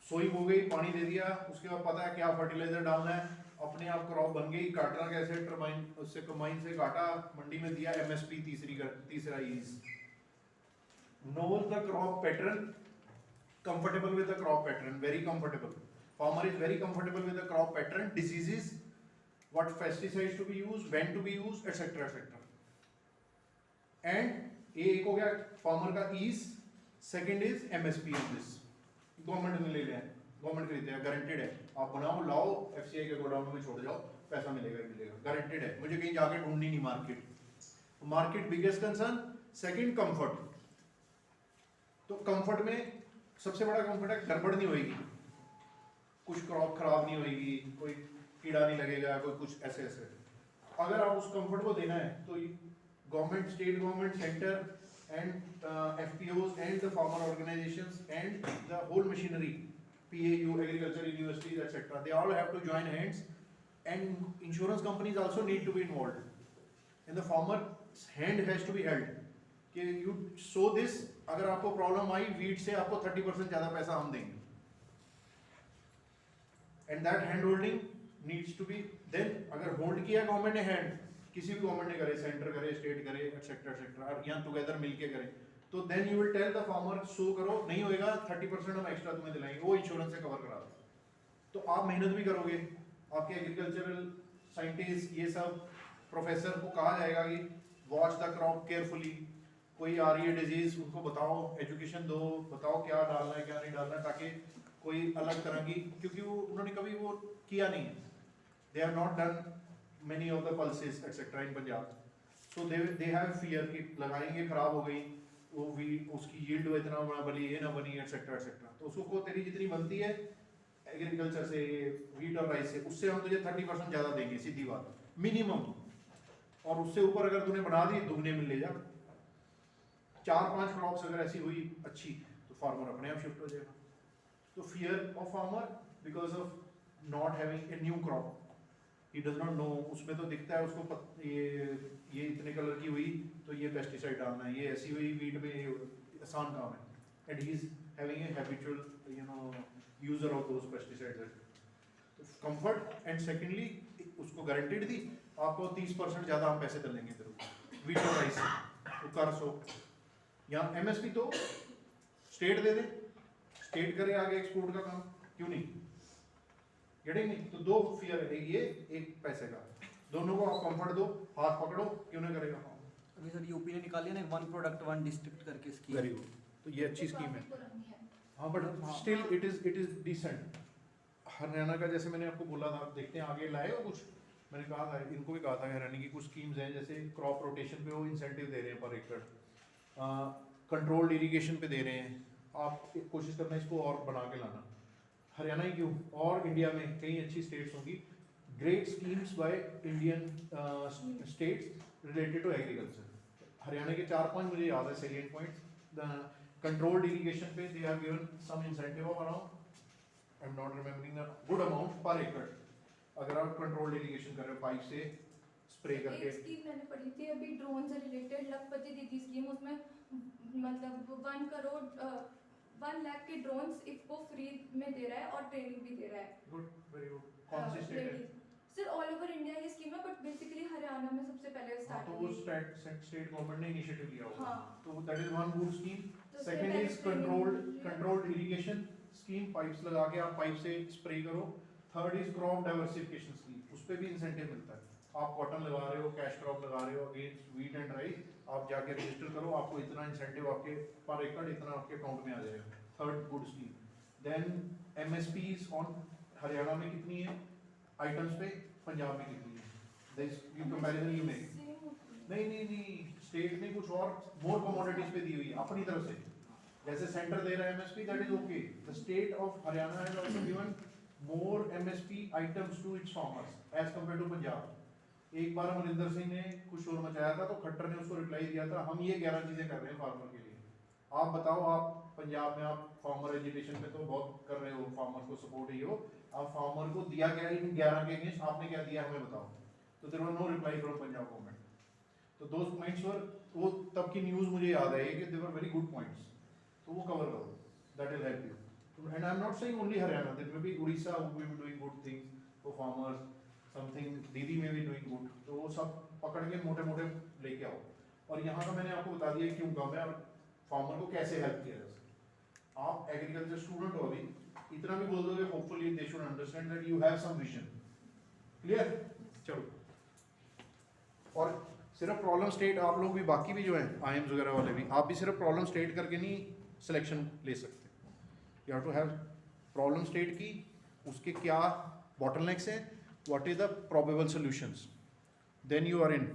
S1: Sowing हो गई, पानी दे दिया, उसके बाद पता है क्या फर्टिलाइजर डालना है, अपने आप क्रॉप बन गई, काटना कैसे, टर्माइन उससे कंबाइन से काटा, मंडी में दिया, एमएसपी तीसरा ease, knows the crop pattern, comfortable with the crop pattern, very comfortable, farmer is very comfortable with the crop pattern, diseases, what pesticides to be used, when to be used, etcetera etcetera. And ये एक हो गया farmer का ease, second is MSP on this, government ने ले लिया है, government खरीदते हैं, गारंटेड है, आप बनाओ लाओ, एफसीआई के गोडाउन में छोड़ जाओ, पैसा मिलेगा ही मिलेगा, गारंटेड है, मुझे कहीं जाके ढूंढनी नहीं market. Market biggest concern, second comfort. तो कंफर्ट में सबसे बड़ा कंफर्ट है गड़बड़ नहीं होगी, कुछ क्रॉप खराब नहीं होगी, कोई कीड़ा नहीं लगेगा, कोई कुछ ऐसे ऐसे। अगर आप उस कंफर्ट को देना है तो government, state government, centre and FPOs and the farmer organizations and the whole machinery, PAU, agriculture universities, etc. They all have to join hands, and insurance companies also need to be involved. And the farmer's hand has to be held. कि you sow this, अगर आपको problem आई wheat से, आपको 30% ज़्यादा पैसा हम देंगे. And that hand holding needs to be then, अगर होल्ड किया गवर्नमेंट ने हैंड, किसी भी गवर्नमेंट ने करे, सेंटर करे, स्टेट करे, एटसेट्रा एटसेट्रा, और यहाँ टुगेदर मिलके करे, तो then you will tell the farmer sow करो, नहीं होएगा 30% हम एक्स्ट्रा तुम्हें दिलाएंगे, वो इंश्योरेंस से कवर करा दो। तो आप मेहनत भी करोगे, आपके एग्रीकल्चरल साइंटिस्ट, ये सब प्रोफेसर को कहा जाएगा कि वॉच द क्रॉप केयरफुली, कोई आ रही है डिजीज, उनको बताओ, एजुकेशन दो, बताओ क्या डालना है क्या नहीं डालना, ताकि कोई अलग तरह की, क्योंकि वो उन्होंने कभी वो किया नहीं है, they have not done many of the pulses etc in Punjab, so they have fear कि लगाएंगे खराब हो गई, वो भी उसकी yield इतना बड़ा बनी, ये ना बनी, etc etc। तो उसको तेरी जितनी बनती है एग्रीकल्चर से, wheat और राइस से, उससे हम तुझे 30% ज़्यादा देंगे, सीधी बात, मिनिमम, और उससे ऊपर अगर तूने बना दी दुगने में ले जा। 4-5 क्रॉप्स अगर ऐसी हुई अच्छी, तो फार्मर अपने आप शिफ्ट हो जाएगा। तो fear of farmer because of not having a new crop. He does not know, उसमें तो दिखता है उसको ये इतने कलर की हुई तो ये पेस्टिसाइड डालना है, ये ऐसी हुई वीट में, ये आसान काम है, and he is having a habitual user of those pesticides. Comfort, and secondly उसको गारंटीड थी आपको 30% ज़्यादा हम पैसे डालेंगे तेरे को वीट प्राइस तो कर सो, यहाँ MSP तो स्टेट दे दे, स्टेट करे आगे एक्सपोर्ट का काम, क्यों नहीं गेटिंग नहीं, तो दो फियर है, एक ये एक पैसे का, दोनों को आप कंफर्ट दो, हाथ पकड़ो, क्यों नहीं करेगा काम।
S2: अभी सर यूपी ने निकाली है ना वन प्रोडक्ट वन डिस्ट्रिक्ट करके स्कीम।
S1: वेरी गुड, तो ये अच्छी स्कीम है।
S3: पुरानी है।
S1: हाँ but still it is decent. Haryana का जैसे मैंने आपको बोला था, आप देखते हैं आगे लाए हो कुछ, मैंने कहा था इनको भी कहा था हरियाणा की कुछ स्कीम्स हैं, जैसे क्रॉप रोटेशन पे वो इंसेंटिव दे रहे हैं पर एकड़, कंट्रोल्ड इरिगेशन पे दे रहे हैं, आप कोशिश करना इसको और बना के लाना। हरियाणा ही क्यों, और इंडिया में कई अच्छी स्टेट्स होंगी, great schemes by Indian states related to agriculture. Haryana के 4-5 मुझे याद है सेलिएंट पॉइंट्स। कंट्रोल्ड इरिगेशन पे they have given some incentive of around, I am not remembering the good amount per acre, अगर आप कंट्रोल्ड इरिगेशन कर रहे हो पाइप से स्प्रे करके।
S3: एक स्कीम मैंने पढ़ी थी अभी ड्रोन से रिलेटेड, लखपति दीदी स्कीम, उसमें मतलब 1 करोड़ 1 लाख के ड्रोन्स इसको फ्री में दे रहा है और ट्रेनिंग भी दे रहा है।
S1: Good, very good. कौन सी स्टेट है?
S3: सर ऑल ओवर इंडिया ये स्कीम है, बट बेसिकली हरियाणा में सबसे पहले
S1: हाँ,
S3: स्टार्ट
S1: तो
S3: हुई।
S1: वो स्टेट गवर्नमेंट ने इनिशिएटिव लिया होगा,
S3: हाँ।
S1: तो that is one good scheme.
S3: तो
S1: सेकंड
S3: उसमें
S1: is
S3: training-
S1: controlled irrigation scheme, pipes लगा के आप पाइप से स्प्रे करो। Third is crop diversification scheme, उस पे भी इंसेंटिव मिलता है। आप कॉटन लगा रहे हो, कैश क्रॉप लगा रहे हो अगेंस्ट वीट एंड राइस, आप जाके रजिस्टर करो, आपको इतना इंसेंटिव आपके पर एकड़ इतना आपके अकाउंट में आ जाएगा। Third good scheme. Then MSPs on Haryana में कितनी है आइटम्स पे, पंजाब में कितनी है, this comparison you make.
S3: Same होती है।
S1: नहीं, स्टेट ने कुछ और मोर कमोडिटीज पे दी हुई है अपनी तरफ से, जैसे सेंटर दे रहा है MSP, that is okay. The state of Haryana has also given more MSP items to its farmers as compare to Punjab. एक बार अमरिंदर सिंह ने कुछ शोर मचाया था, तो खट्टर ने उसको रिप्लाई दिया था, हम ये 11 चीजें कर रहे हैं फार्मर के लिए। आप बताओ, आप पंजाब में आप फार्मर एजुकेशन पे तो बहुत कर रहे हो, फार्मर को सपोर्ट ही हो, आप फार्मर को दिया क्या इन 11 के अगेंस्ट, आपने क्या दिया हमें बताओ। तो there was no reply from Punjab government. तो दोस पॉइंट्स वर, वो तब की न्यूज़ मुझे याद है कि they were very good points, तो वो कवर करो, that will help you. And I am not saying only Haryana, there may be Orissa who will be doing good things for farmers, something Didi में भी डूइंग गुड, तो वो सब पकड़ के मोटे मोटे लेके आओ। और यहाँ का मैंने आपको बता दिया क्यों कम है और फार्मर को कैसे हेल्प किया जाए। आप एग्रीकल्चर स्टूडेंट हो अभी, इतना भी बोल दोगे, hopefully they should understand that you have some vision. Clear? चलो, और सिर्फ प्रॉब्लम स्टेट, आप लोग भी बाकी भी जो हैं IIMs वगैरह वाले भी, आप भी सिर्फ प्रॉब्लम स्टेट करके नहीं सिलेक्शन ले सकते। You have to have problem state की, उसके क्या बॉटलनेक्स हैं, what is the probable solutions, then you are in,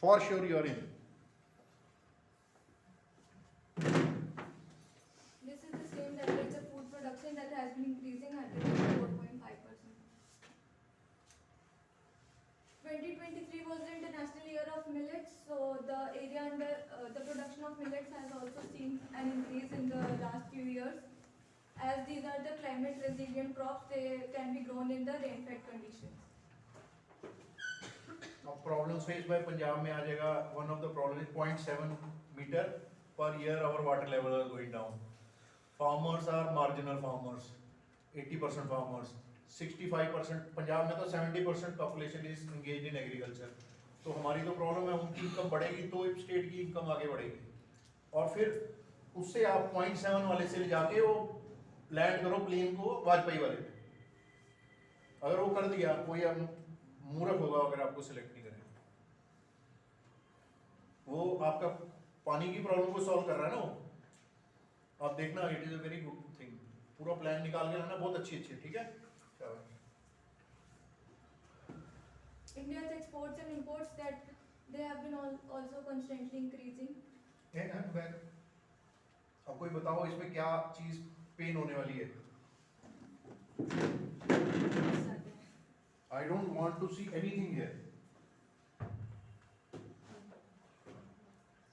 S1: for sure you are in.
S3: This is the same level of food production that has been increasing at 4.5%. 2023 was the International Year of Millets, so the area under the production of millets has also seen an increase in the last few years. As these are the climate resilient crops, they can be grown in the rain-fed conditions.
S1: अब problems face by Punjab में आ जाएगा, one of the problem is 0.7 metre per year our water level are going down. Farmers are marginal farmers, 80% farmers, 65%, Punjab में तो 70% population is engage in agriculture. तो हमारी तो problem है, उनकी इनकम बढ़ेगी तो स्टेट की इनकम आगे बढ़ेगी। और फिर उससे आप 0.7 वाले से ले जाके वो लैंड करो प्लेन को वाजपेयी वाले पे। अगर वो कर दिया, कोई मूर्ख होगा अगर आपको सिलेक्ट नहीं करेगा। वो आपका पानी की प्रॉब्लम को सॉल्व कर रहा है ना वो, आप देखना, it is a very good thing. पूरा प्लान निकाल के लाना, बहुत अच्छी अच्छी, ठीक है।
S3: India's exports and imports, that they have been also constantly increasing.
S1: अब कोई बताओ इसमें क्या चीज पेन होने वाली है? I don't want to see anything here.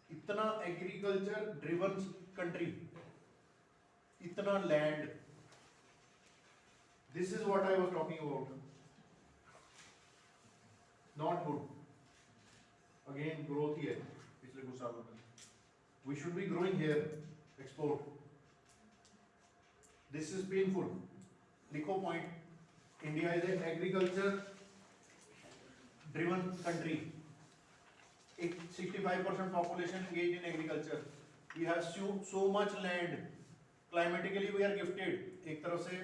S1: इतना एग्रीकल्चर ड्रिवन कंट्री, इतना land, This is what I was talking about. Not good. Again, growth here. पिछले कुछ सालों में. We should be growing here. Export. This is painful. लिखो point. India is an agriculture-driven country. 65% population engaged in agriculture. We have so much land. Climatically we are gifted. एक तरफ से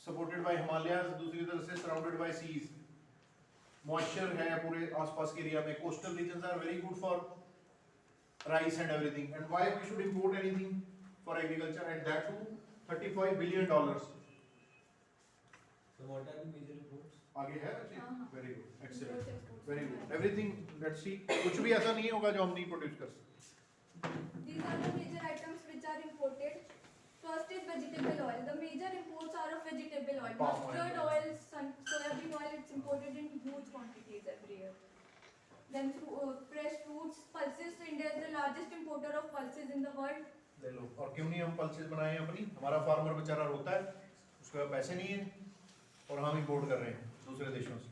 S1: supported by Himalayas, दूसरी तरफ से surrounded by seas. Moisture है पूरे आसपास के एरिया में. Coastal regions are very good for rice and everything. And why we should import anything for agriculture, and that too $35 billion.
S2: So what are the major imports?
S1: आगे है अच्छी?
S3: हाँ, हाँ.
S1: Very good,
S3: Imports,
S1: excellent,
S3: exports.
S1: very good. Everything, let's see. कुछ भी ऐसा नहीं होगा जो हम नहीं produce कर सकते.
S3: These are the major items which are imported. First is vegetable oil. The major imports are of vegetable oil.
S1: Palm oil.
S3: Mustard oil, soybean oil, it's imported in huge quantities every year. Then fresh fruits, pulses. So India is the largest importer of pulses in the world.
S1: ले लो. और क्यों नहीं हम pulses बनाए हैं अपनी? हमारा farmer बेचारा रोता है, उसके पास पैसे नहीं है, और हम import कर रहे हैं दूसरे देशों से.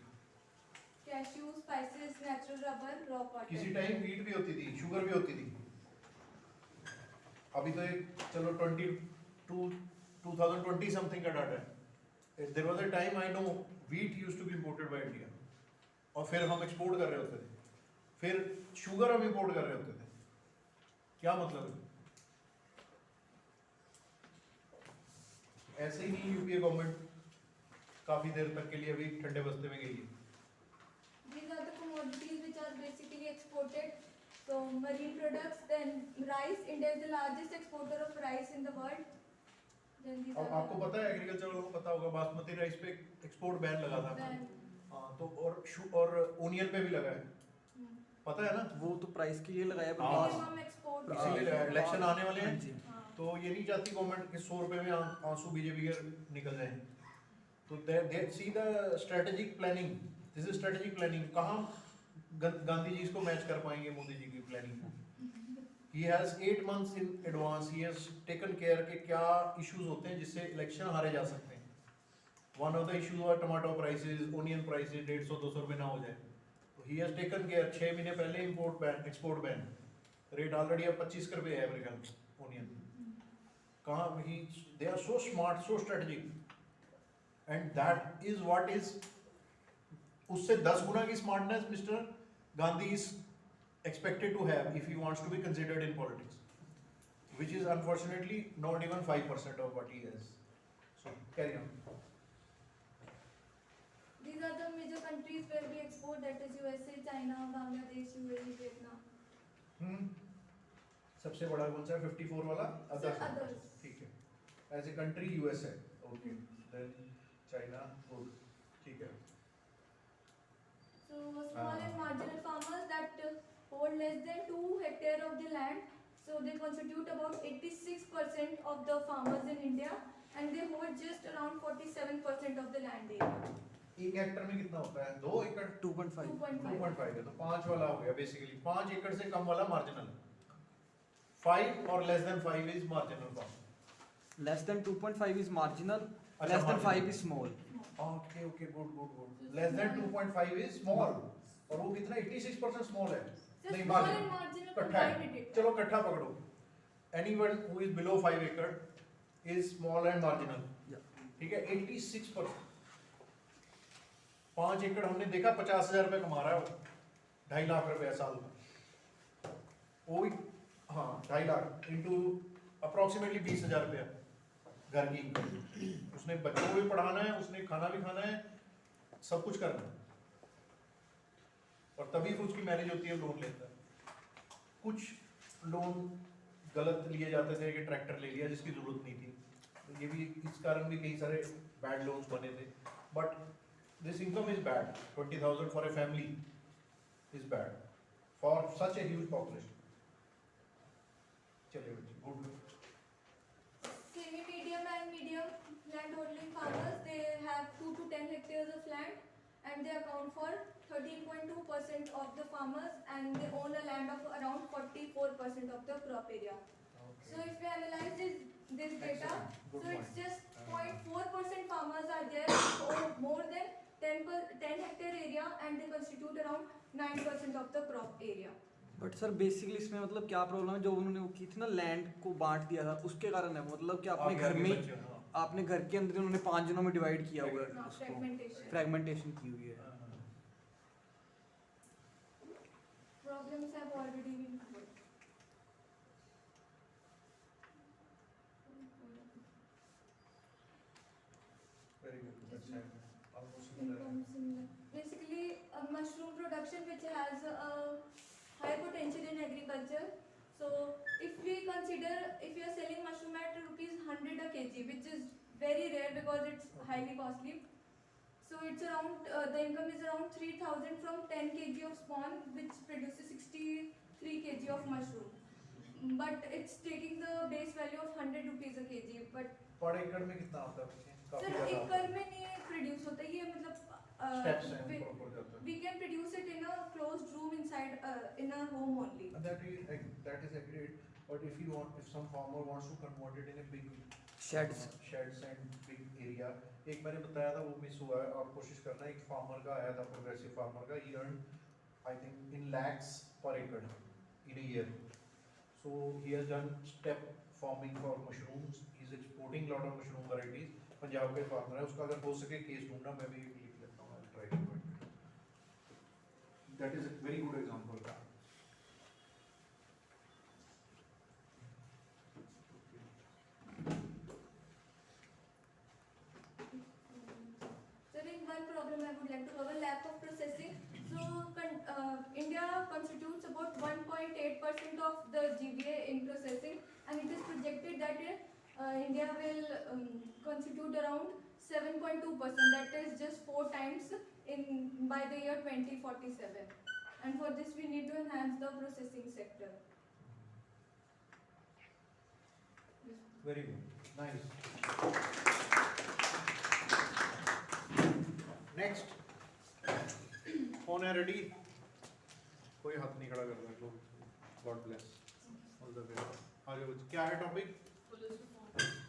S3: Cashews, spices, natural rubber, raw cotton.
S1: किसी टाइम wheat भी होती थी, sugar भी होती थी. अभी तो एक चलो 2020 something का डाटा है. There was a time I know wheat used to be imported by India. और फिर हम export कर रहे होते थे. फिर sugar हम import कर रहे होते थे. क्या मतलब है? ऐसे ही नहीं यूपीए गवर्नमेंट काफी देर तक के लिए अभी ठंडे बस्ते में गई है.
S3: These are the commodities which are basically exported. So marine products, then rice. India is the largest exporter of rice in the world. Then these
S1: अब
S3: are
S1: आपको पता है एग्रीकल्चर वालों को पता होगा बासमती राइस पे एक्सपोर्ट बैन लगा था.
S3: then,
S1: हाँ तो और ओनियन पे भी लगा है. पता है ना?
S2: वो तो प्राइस के लिए लगाया
S1: हाँ.
S3: minimum export.
S1: इसीलिए लगाया. इलेक्शन आने वाले हैं
S2: जी.
S3: हाँ.
S1: तो ये नहीं चाहती गवर्नमेंट कि 100 रुपए में आंसू बीजेपी के निकल जाएं. तो they see the strategic planning. This is strategic planning. कहाँ गांधी जी इसको मैच कर पाएंगे मोदी जी की प्लानिंग को? He has 8 months in advance. He has taken care कि क्या issues होते हैं जिससे इलेक्शन हारे जा सकते हैं. One of the issues was tomato prices, onion prices 150-200 रुपए ना हो जाए. तो he has taken care. 6 महीने पहले import ban, export ban. Rate already अब 25 रुपए है अमेरिकन onion. कहाँ they are so smart, so strategic, and that is what is उससे 10 गुना की smartness Mr. Gandhi is expected to have if he wants to be considered in politics, which is unfortunately not even 5% of what he has. So carry on.
S3: These are the major countries where we export. That is USA, China, Bangladesh, UAE, Vietnam.
S1: सबसे बड़ा कौन सा है? 54 वाला
S3: Others.
S1: others. ठीक है. As a country US है. Okay. Then China. Good. ठीक है.
S3: So small and marginal farmers that hold less than 2 hectares of the land. So they constitute about 86% of the farmers in India, and they hold just around 47% of the land area.
S1: एक Hector में कितना होता है? 2 एकड़.
S2: 2.5.
S3: 2.5.
S1: 2.5 है तो 5 वाला हो गया बेसिकली. 5 एकड़ से कम वाला मार्जिनल. 5 और less than 5 is marginal farm.
S2: Less than 2.5 is marginal.
S1: अच्छा,
S2: Less than
S1: marginal.
S2: 5 is small.
S1: Okay, good. Less than 2.5 is small. और वो कितना 86% small है.
S3: So
S1: नहीं
S3: small
S1: marginal.
S3: and marginal
S1: कट्ठा है.
S3: combined it.
S1: चलो कट्ठा पकड़ो. Anyone who is below 5 acre is small and marginal.
S2: Yeah.
S1: ठीक है 86%. 5 एकड़ हमने देखा 50,000 रुपए कमा रहा है वो. 2.5 लाख रुपए साल का. वो भी हाँ 2.5 लाख इंटू अप्रोक्सीमेटली 20,000 रुपया घर की इनकम. उसने बच्चों को भी पढ़ाना है, उसने खाना भी खाना है, सब कुछ करना है. और तभी उसकी मैरिज होती है, लोन लेता है. कुछ लोन गलत लिए जाते थे कि ट्रैक्टर ले लिया जिसकी जरूरत नहीं थी. तो ये भी इस कारण भी कई सारे बैड लोन्स बने थे. But this income is bad. 20,000 for a family is bad for such a huge population. चलिए बच्चे good.
S3: Semi medium and medium land holding farmers, they have 2 to 10 hectares of land, and they account for 13.2% of the farmers, and they own a land of around 44% of the crop area. So if we analyze this this data.
S1: Excellent. Good
S3: So it's
S1: point.
S3: just 0.4% farmers are there or more than 10 hectare area, and they constitute around 9% of the crop area.
S2: But sir basically इसमें मतलब क्या problem है, जो उन्होंने वो की थी ना लैंड को बांट दिया था उसके कारण है, मतलब कि अपने घर में ही आपने घर के अंदर उन्होंने 5 जनों में डिवाइड किया हुआ है,
S3: Fragmentation.
S2: फ्रेगमेंटेशन की हुई है.
S3: Problems have already been covered.
S1: Very good. That's almost similar.
S3: Income similar. Basically, mushroom production which has a high potential in agriculture. So, if we consider, if you are selling mushroom at rupees 100 a kg, which is very rare because it's highly costly. So it's around, the income is around 3,000 from 10 kg of spawn, which produces 63 kg of mushroom. But it's taking the base value of 100 rupees a kg. But
S1: पर एकड़ में कितना आता है? काफी
S3: sir,
S1: ज़्यादा
S3: एक
S1: आता है।
S3: कर में नहीं प्रोड्यूस होता ये मतलब
S1: Steps हैं proper जाता है।
S3: we can produce it in a closed room inside in a home only.
S1: And that is agreed. But if some farmer wants to convert it in a big
S2: Sheds.
S1: sheds and big area, एक मैंने बताया था वो miss हुआ है, आप कोशिश करना, एक फार्मर का आया था, प्रोग्रेसिव फार्मर का, he earned I think in lakhs per acre in a year. So he has done step farming for mushrooms. He is exporting lot of mushroom varieties. Punjab के फार्मर है, उसका अगर हो सके केस ढूंढना, मैं भी लिख लेता हूँ, I'll try to do it. That is a very good example.
S3: There is one problem I would like to cover: lack of processing. So India constitutes about 1.8% of the GVA in processing, and it is projected that India will constitute around 7.2%. That is just 4 times in by the year 2047. And for this, we need to enhance the processing sector.
S1: Very good. Nice. Next. कौन है ready? कोई हाथ नहीं खड़ा कर रहा है लोग. God bless. All the best. आ जाओ. क्या है टॉपिक?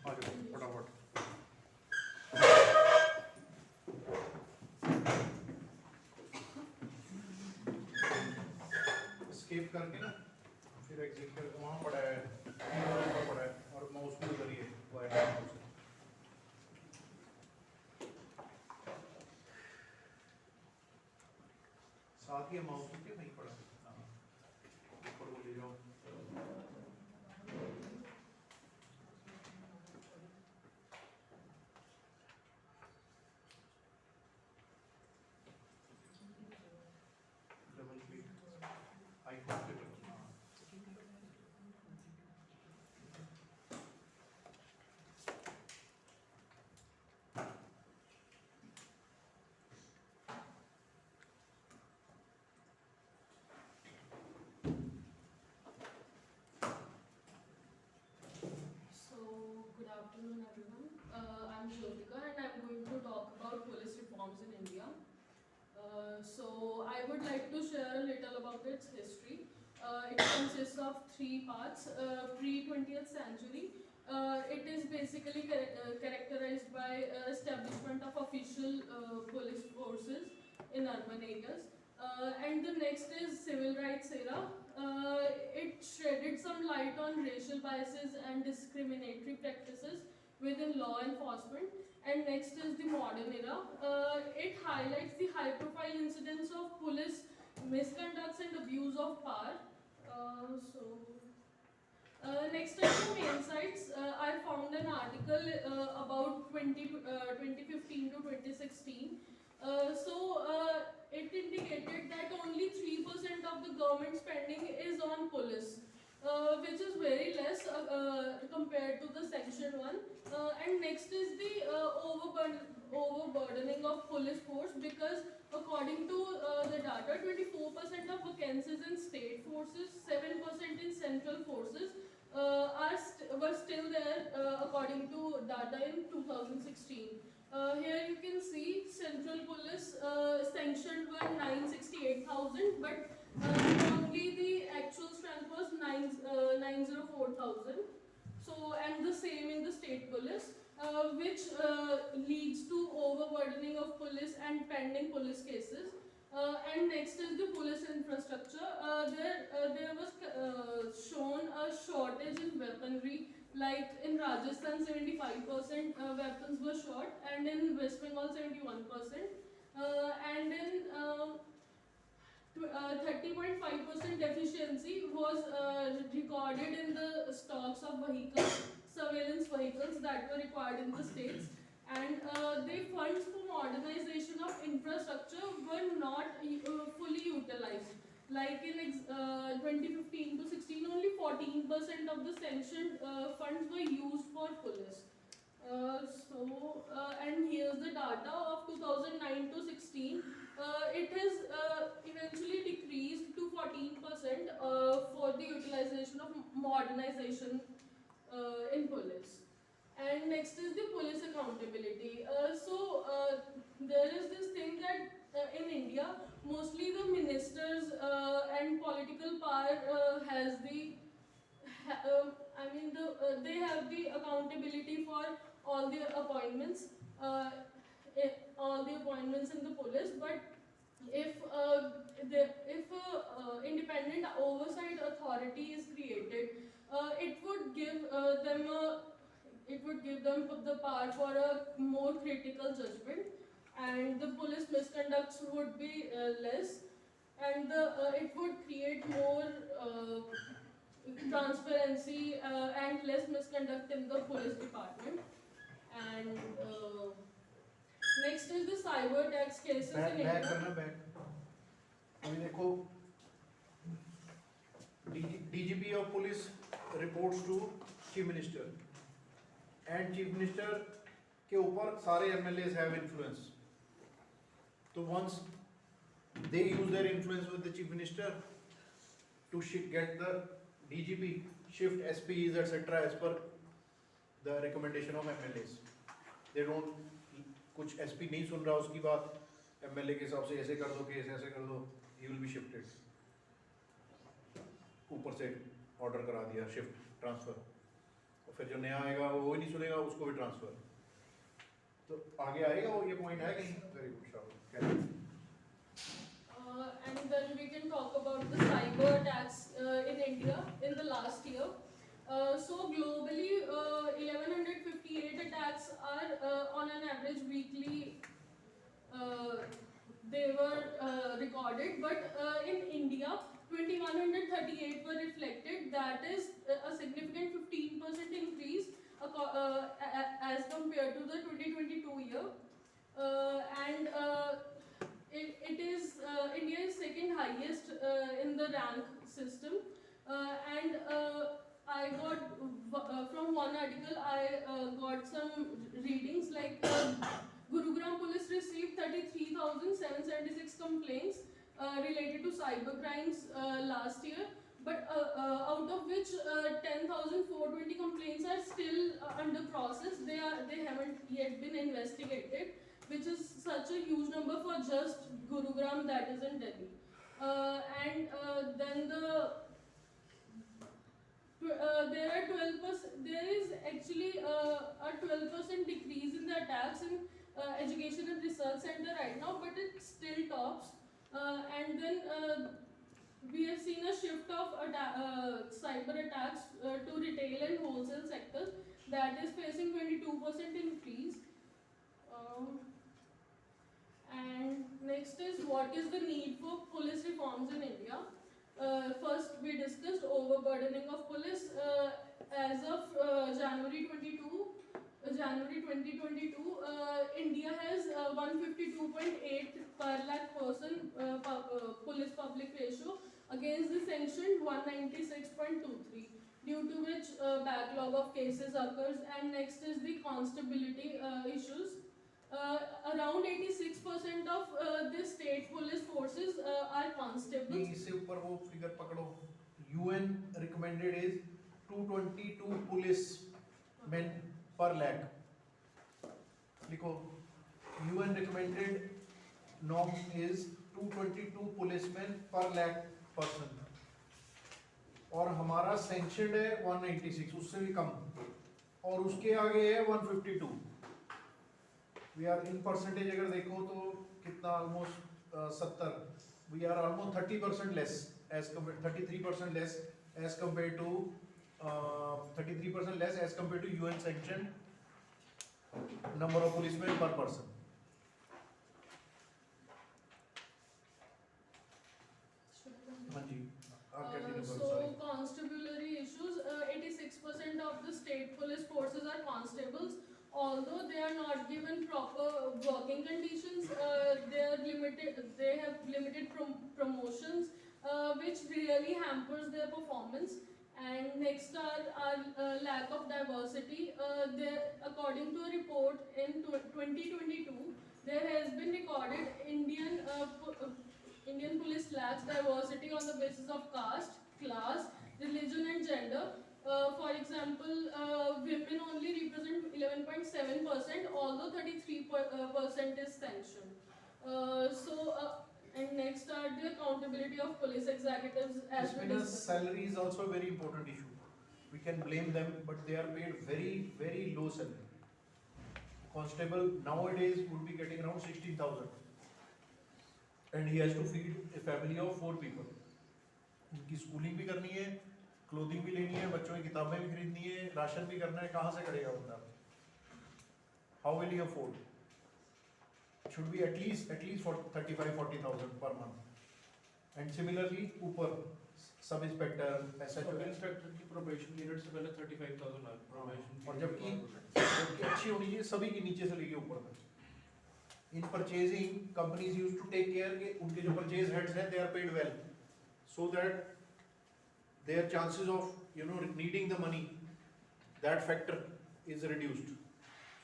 S1: आ जाओ फटाफट. Escape करके ना फिर एग्जिट कर, वहाँ पड़ा है, ऊपर पड़ा है और माउस भी उधर ही है, वाइट माउस है. साथ ही माउस के वहीं पड़ा है. हाँ. ऊपर को ले जाओ. Double click. आइकॉन पे क्लिक. हाँ.
S7: So, good afternoon everyone. I'm Jyotika and I'm going to talk about police reforms in India. So, I would like to share a little about its history. It consists of 3 parts. Pre-20th century, it is basically characterized by establishment of official police forces in urban areas. And the next is civil rights era. It shedded some light on racial biases and discriminatory practices within law enforcement. And next is the modern era. It highlights the high-profile incidents of police misconducts and abuse of power. Next are the main sites. I found an article about 2015 to 2016. It indicated that only 3% of the government spending is on police, which is very less compared to the section 1. And next is the overburdening of police force, because according to the data, 24% of vacancies in state forces, 7% in central forces were still there according to data in 2016. Here you can see central police sanctioned were 968,000, but only the actual strength was 904,000. So, and the same in the state police, which leads to overburdening of police and pending police cases. And next is the police infrastructure. There was shown a shortage in weaponry. Like in Rajasthan, 75% weapons were shot, and in West Bengal, 71%. And in 30.5% deficiency was recorded in the stocks of vehicles, surveillance vehicles that were required in the states. And the funds for modernization of infrastructure were not fully utilized. Like in 2015 to 16, only 14% of the sanctioned funds were used for police. And here's the data of 2009 to 16. It has eventually decreased to 14% for the utilization of modernization in police. And next is the police accountability. There is this thing that in India, mostly the ministers and political power has the they have the accountability for all the appointments, in the police. But if independent oversight authority is created, it would give them the power for a more critical judgment, and the police misconducts would be less, and it would create more transparency and less misconduct in the police department. And next is the cyber tax cases in
S1: back
S7: India.
S1: करना back. अभी देखो DGP of police reports to chief minister and chief minister के ऊपर सारे MLAs have influence. तो once they use their influence with the chief minister to get the DGP shift SPs etc. as per the recommendation of MLAs. They don't, कुछ SP नहीं सुन रहा उसकी बात, MLA के हिसाब से ऐसे कर दो, केस ऐसे कर दो, he will be shifted. ऊपर से ऑर्डर करा दिया, शिफ्ट, ट्रांसफर. और फिर जो नया आएगा वो ही नहीं सुनेगा, उसको भी ट्रांसफर. तो आगे आएगा वो, ये पॉइंट है कहीं? वेरी गुड शाबाश.
S7: And then we can talk about the cyber attacks in India in the last year. So globally, 1158 attacks are on an average weekly. They were recorded, but in India, 2138 were reflected. That is a significant 15% increase as compared to the 2022 year. And it is India is second highest in the rank system, and I got from one article I got some readings like Gurugram police received 33,776 complaints related to cyber crimes last year, but out of which 10,420 complaints are still under process. They haven't yet been investigated, which is such a huge number for just Gurugram, that is in Delhi. Then there is actually a 12% decrease in the attacks in Education and Research Center right now, but it still tops. And then we have seen a shift of cyber attacks to retail and wholesale sectors that is facing 22% increase. And next is what is the need for police reforms in India. First we discussed overburdening of police. As of January 2022, India has 152.8 per lakh person police public ratio against the sanctioned 196.23, due to which backlog of cases occurs. And next is the constability issues. Around 86% of the state police forces are constables.
S1: इससे ऊपर वो figure पकड़ो. UN recommended is 222 policemen per lakh. लिखो. UN recommended norm is 222 policemen per lakh person. और हमारा sanction है 196, उससे भी कम, और उसके आगे है 152। वी आर इन परसेंटेज अगर देखो तो कितना, almost 70, we are almost 30% less as compare, 33% less as compare to 33% less as compare to UN sanction number of policeman per person. हाँ जी, आप कंटिन्यू करो,
S7: So
S1: sorry.
S7: constabulary issues, 86% of the state police forces are constables. Although they are not given proper working conditions, they have limited promotions, which really hampers their performance. And next are lack of diversity. According to a report in 2022, there has been recorded Indian police lacks diversity on the basis of caste, class, religion and gender. For example, women only represent 11.7%, although 33% is sanctioned. And next are the accountability of police executives as we
S1: Discipline
S7: discussed.
S1: salary is also a very important issue. We can blame them, but they are paid very, very low salary. Constable nowadays would be getting around 16,000, and he has to feed a family of 4 people. उनकी schooling भी करनी है, clothing भी लेनी है, बच्चों की किताबें भी खरीदनी है, राशन भी करना है, कहाँ से करेगा बंदा? How will he afford? It should be at least for 35-40,000 per month. And similarly, ऊपर सब इंस्पेक्टर, SHO,
S8: इंस्पेक्टर की प्रोबेशन पीरियड से पहले 35,000 प्रोबेशन,
S1: और जबकि अच्छी होनी चाहिए सभी के नीचे से लेके ऊपर तक। In purchasing, companies used to take care कि उनके जो purchase heads हैं, they are paid well, so that their chances of needing the money, that factor is reduced.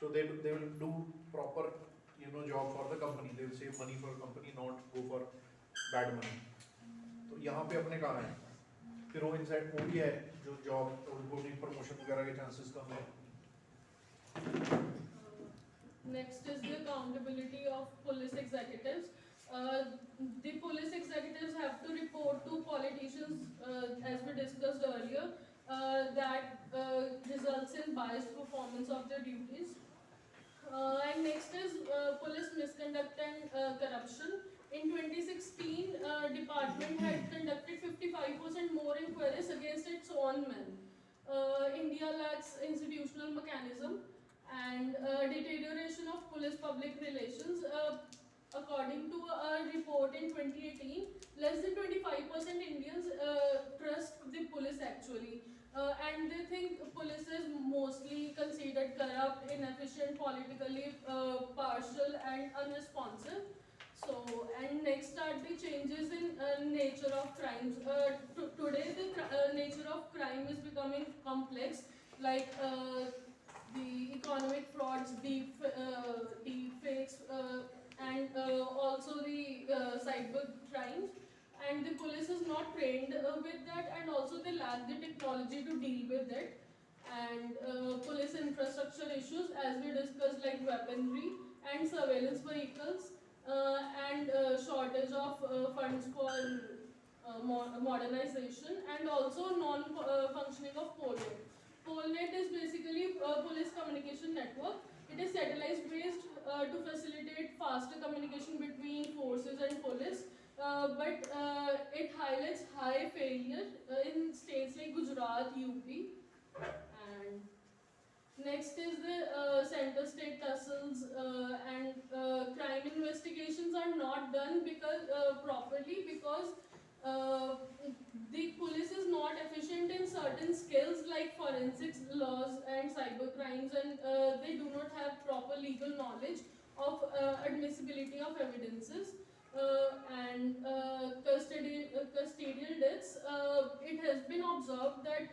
S1: So they will do proper job for the company. They will save money for company, not go for bad money. तो यहाँ पे अपने कहाँ है? फिर वो inside वो भी है जो जॉब उनको प्रमोशन वगैरह के चांसेस कम है।
S7: Next is the accountability of police executives. The police executives have to report to politicians, as we discussed earlier, that results in biased performance of their duties. And next is police misconduct and corruption. In 2016, department had conducted 55% more inquiries against its own men. India lacks institutional mechanism and deterioration of police public relations. According to a report in 2018, less than 25% Indians trust the police actually. And they think police is mostly considered corrupt, inefficient, politically partial and unresponsive. So, and next are the changes in nature of crimes. Today the nature of crime is becoming complex, like the economic frauds, deep fakes, and also the cyber crimes. And the police is not trained with that, and also they lack the technology to deal with it. And police infrastructure issues, as we discussed, like weaponry and surveillance vehicles, and shortage of funds for modernization, and also non-functioning of Polnet. Polnet is basically a police communication network. It is satellite based to facilitate faster communication between forces and police. But it highlights high failure in states like Gujarat, UP. And next is the center-state tussles, and crime investigations are not done properly because the police is not efficient in certain skills like forensics, laws, and cyber crimes, and they do not have proper legal knowledge of admissibility of evidences. And custodial deaths, it has been observed that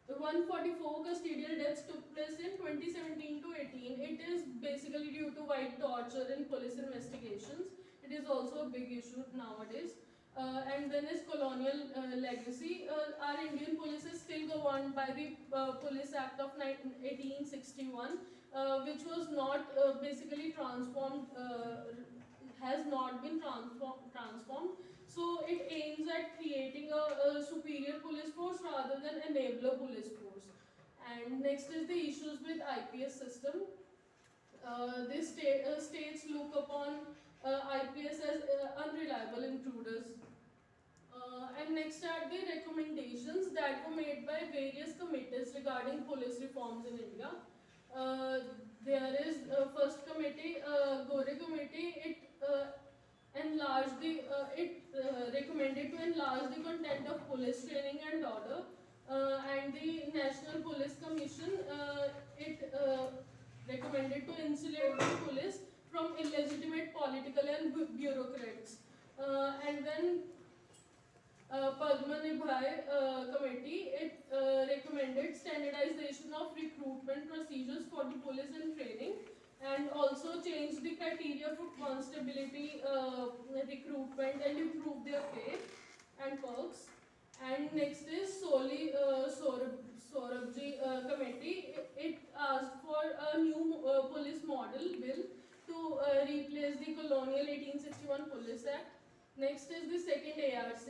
S7: 144 custodial deaths took place in 2017 to 18. It is basically due to white torture in police investigations. It is also a big issue nowadays. And then is colonial legacy. Our Indian police is still governed by the Police Act of 1861, which was not basically transformed, has not been transformed. So it aims at creating a superior police force rather than enabler police force. And next is the issues with IPS system. This states look upon IPS as unreliable intruders. And next are the recommendations that were made by various committees regarding police reforms in India. There is first committee, Gore committee. It recommended to enlarge the content of police training and order. And the National Police Commission, it recommended to insulate the police from illegitimate political and bureaucrats. And then Padma Nibhai committee, it recommended standardization of recruitment procedures for the police in training, and also changed the criteria for constability recruitment and improve their pay and perks. And next is Saurabhji committee. It asked for a new police model bill to replace the colonial 1861 Police Act. Next is the second ARC.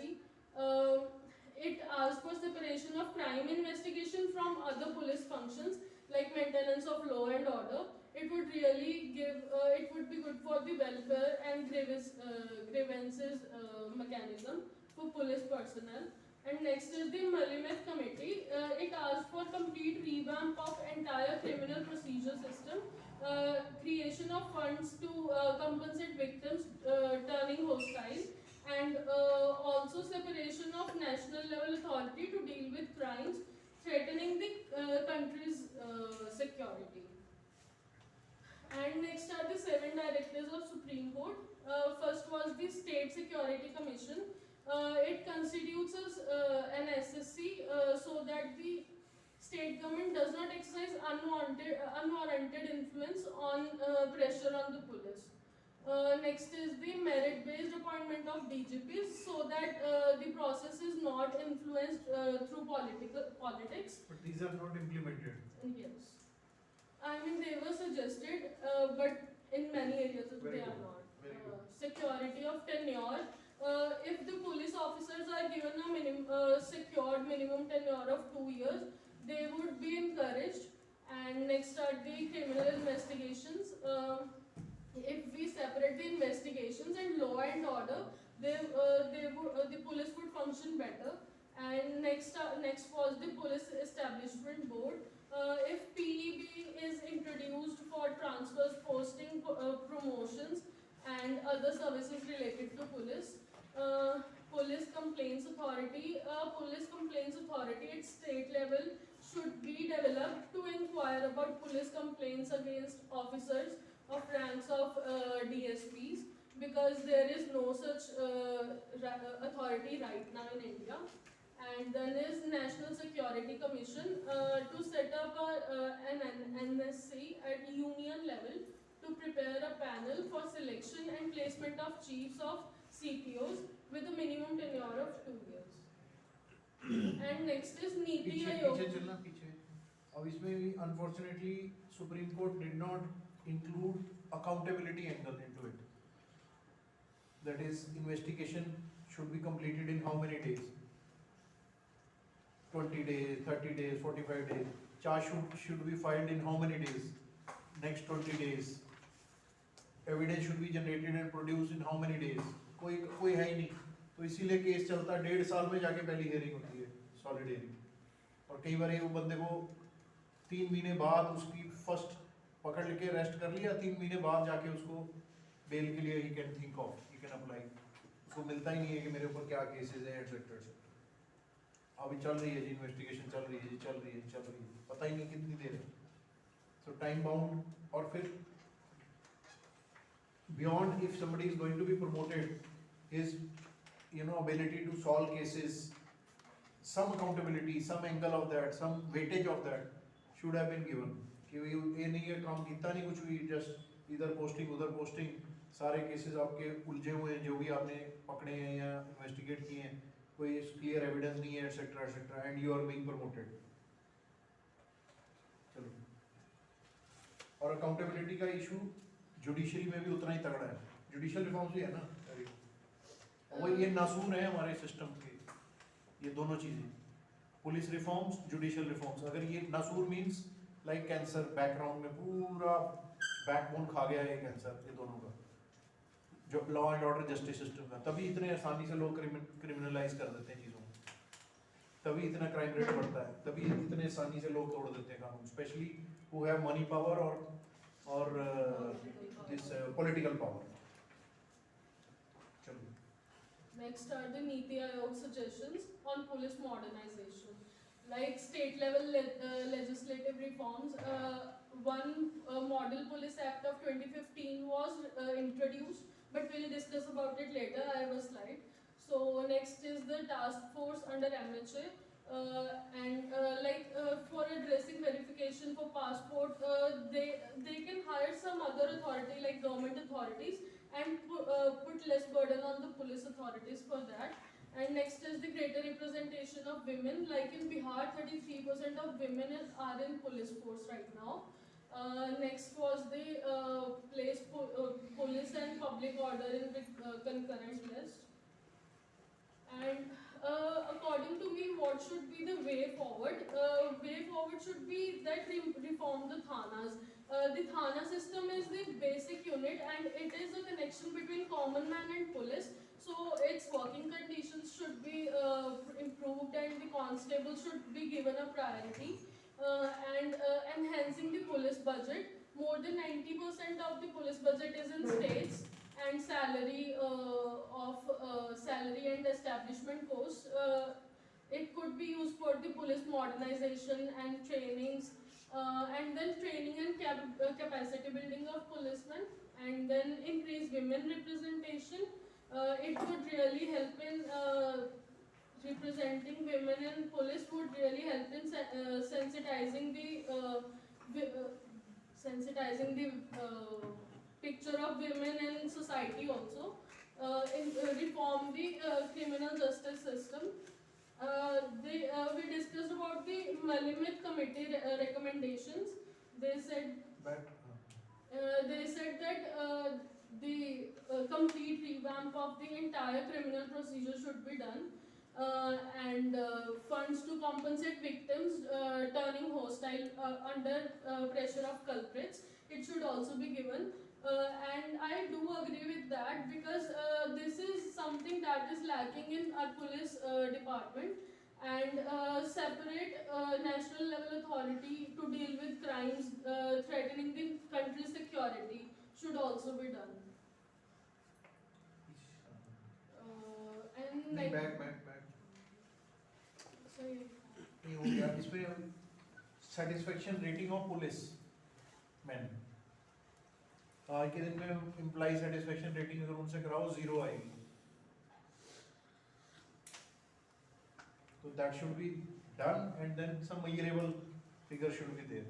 S7: It asked for separation of crime investigation from other police functions like maintenance of law and order. It would really give, it would be good for the welfare and grievances mechanism for police personnel. And next is the Malimeth committee. It asked for complete revamp of entire criminal procedure system, creation of funds to compensate victims turning hostile, and also separation of national level authority to deal with crimes threatening the country's security. And next are the 7 directives of Supreme Court. First was the State Security Commission. It constitutes an SSC so that the state government does not exercise unwarranted influence on pressure on the police. Next is the merit-based appointment of DGPs so that the process is not influenced through politics.
S1: But these are not implemented.
S7: Yes. I mean, they were suggested, but in many areas
S1: Very
S7: they are
S1: good.
S7: not.
S1: Very good.
S7: Security of tenure. If the police officers are given a secured minimum tenure of 2 years, they would be encouraged. And next are the criminal investigations. If we separate the investigations and law and order, the police would function better. And next was the Police Establishment Board. If PEB is introduced for transfers, posting, promotions, and other services related to police. Police Complaints Authority. Police Complaints Authority at state level should be developed to inquire about police complaints against officers of ranks of DSPs, because there is no such authority right now in India. And then is National Security Commission to set up an NSC at union level to prepare a panel for selection and placement of chiefs of CTOs with a minimum tenure of 2 years. And next is Niti
S1: पीछे
S7: Aayog.
S1: पीछे चलना पीछे. अब इसमें भी unfortunately Supreme Court did not include accountability angle into it. That is, investigation should be completed in how many days? 20 days, 30 days, 45 days. Charge should be filed in how many days? Next 20 days. Evidence should be generated and produced in how many days? कोई है ही नहीं. तो इसीलिए case चलता 1.5 साल में जाके पहली हियरिंग होती है, सॉलिड हियरिंग. और कई बार वो बंदे को 3 महीने बाद उसकी फर्स्ट पकड़ लेके अरेस्ट कर लिया, 3 महीने बाद जाके उसको बेल के लिए he can think of, he can apply. उसको मिलता ही नहीं है कि मेरे ऊपर क्या केसेस हैं, एटसेट्रा एटसेट्रा. अभी चल रही है जी, इन्वेस्टिगेशन चल रही है जी, चल रही है, पता ही नहीं कितनी देर है. सो टाइम बाउंड. और फिर beyond, if somebody is going to be promoted, his ability to solve cases, some accountability, some angle of that, some weightage of that should have been given. कि ये नहीं है काम कितना नहीं कुछ भी, just इधर पोस्टिंग उधर पोस्टिंग, सारे केसेस आपके उलझे हुए हैं जो भी आपने पकड़े हैं या इन्वेस्टिगेट किए हैं, कोई क्लियर एविडेंस नहीं है, etcetera etcetera, and you are being promoted. चलो. और अकाउंटेबिलिटी का इशू जुडिशरी में भी उतना ही तगड़ा है. जुडिशियल रिफॉर्म्स भी है ना. वो ये नासूर है हमारे सिस्टम के, ये दोनों चीजें, पुलिस रिफॉर्म्स, जुडिशियल रिफॉर्म्स। अगर ये नासूर मींस लाइक कैंसर, बैकग्राउंड में पूरा बैकबोन खा गया है कैंसर, ये दोनों का, जो law and order justice system का, तभी इतने आसानी से लोग क्रिमिनलाइज कर देते हैं चीज़ों को, तभी इतना क्राइम रेट बढ़ता है, तभी इतने आसानी से लोग तोड़ देते हैं कानून, specially who have money power और दिस पॉलिटिकल पावर। चलो
S7: Next are the Niti Aayog suggestions on police modernization. Like state level legislative reforms, one Model Police Act of 2015 was introduced, but we'll discuss about it later. I have a slide. So next is the task force under MHA, for addressing verification for passport, they can hire some other authority like government authorities and put less burden on the police authorities for that. And next is the greater representation of women. Like in Bihar, 33% of women are in police force right now. Next was the police and public order in the concurrent list. And according to me, what should be the way forward? Way forward should be that reform the thanas. The thana system is the basic unit and it is a connection between common man and police. So its working conditions should be improved and the constable should be given a priority. And enhancing the police budget. More than 90% of the police budget is in states, and salary salary and establishment costs. It could be used for the police modernization and trainings, and then training and capacity building of policemen, and then increase women representation. It would really help in representing women in police, would really help in sensitizing the picture of women in society also. Reform the criminal justice system. We discussed about the Malimit committee recommendations. They said that the complete revamp of the entire criminal procedure should be done, and funds to compensate victims turning hostile under pressure of culprits, it should also be given. And I do agree with that, because this is something that is lacking in our police department, and separate national level authority to deal with crimes threatening the country's security should also be done. And like,
S1: back
S7: sorry.
S1: ये हो गया। इस पे satisfaction rating of police man, आज के दिन में employ satisfaction rating अगर उनसे कराओ 0 आएगी, तो that should be done and then some measurable figure should be there.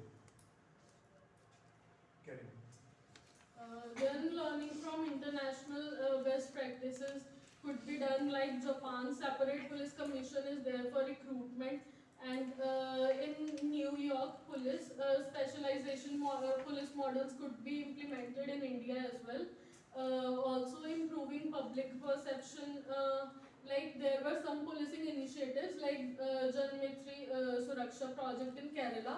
S7: Then learning from international best practices could be done, like Japan, separate police commission is there for recruitment, and in New York police, specialization police models could be implemented in India as well. Also improving public perception, like there were some policing initiatives like Janmitri Suraksha project in Kerala,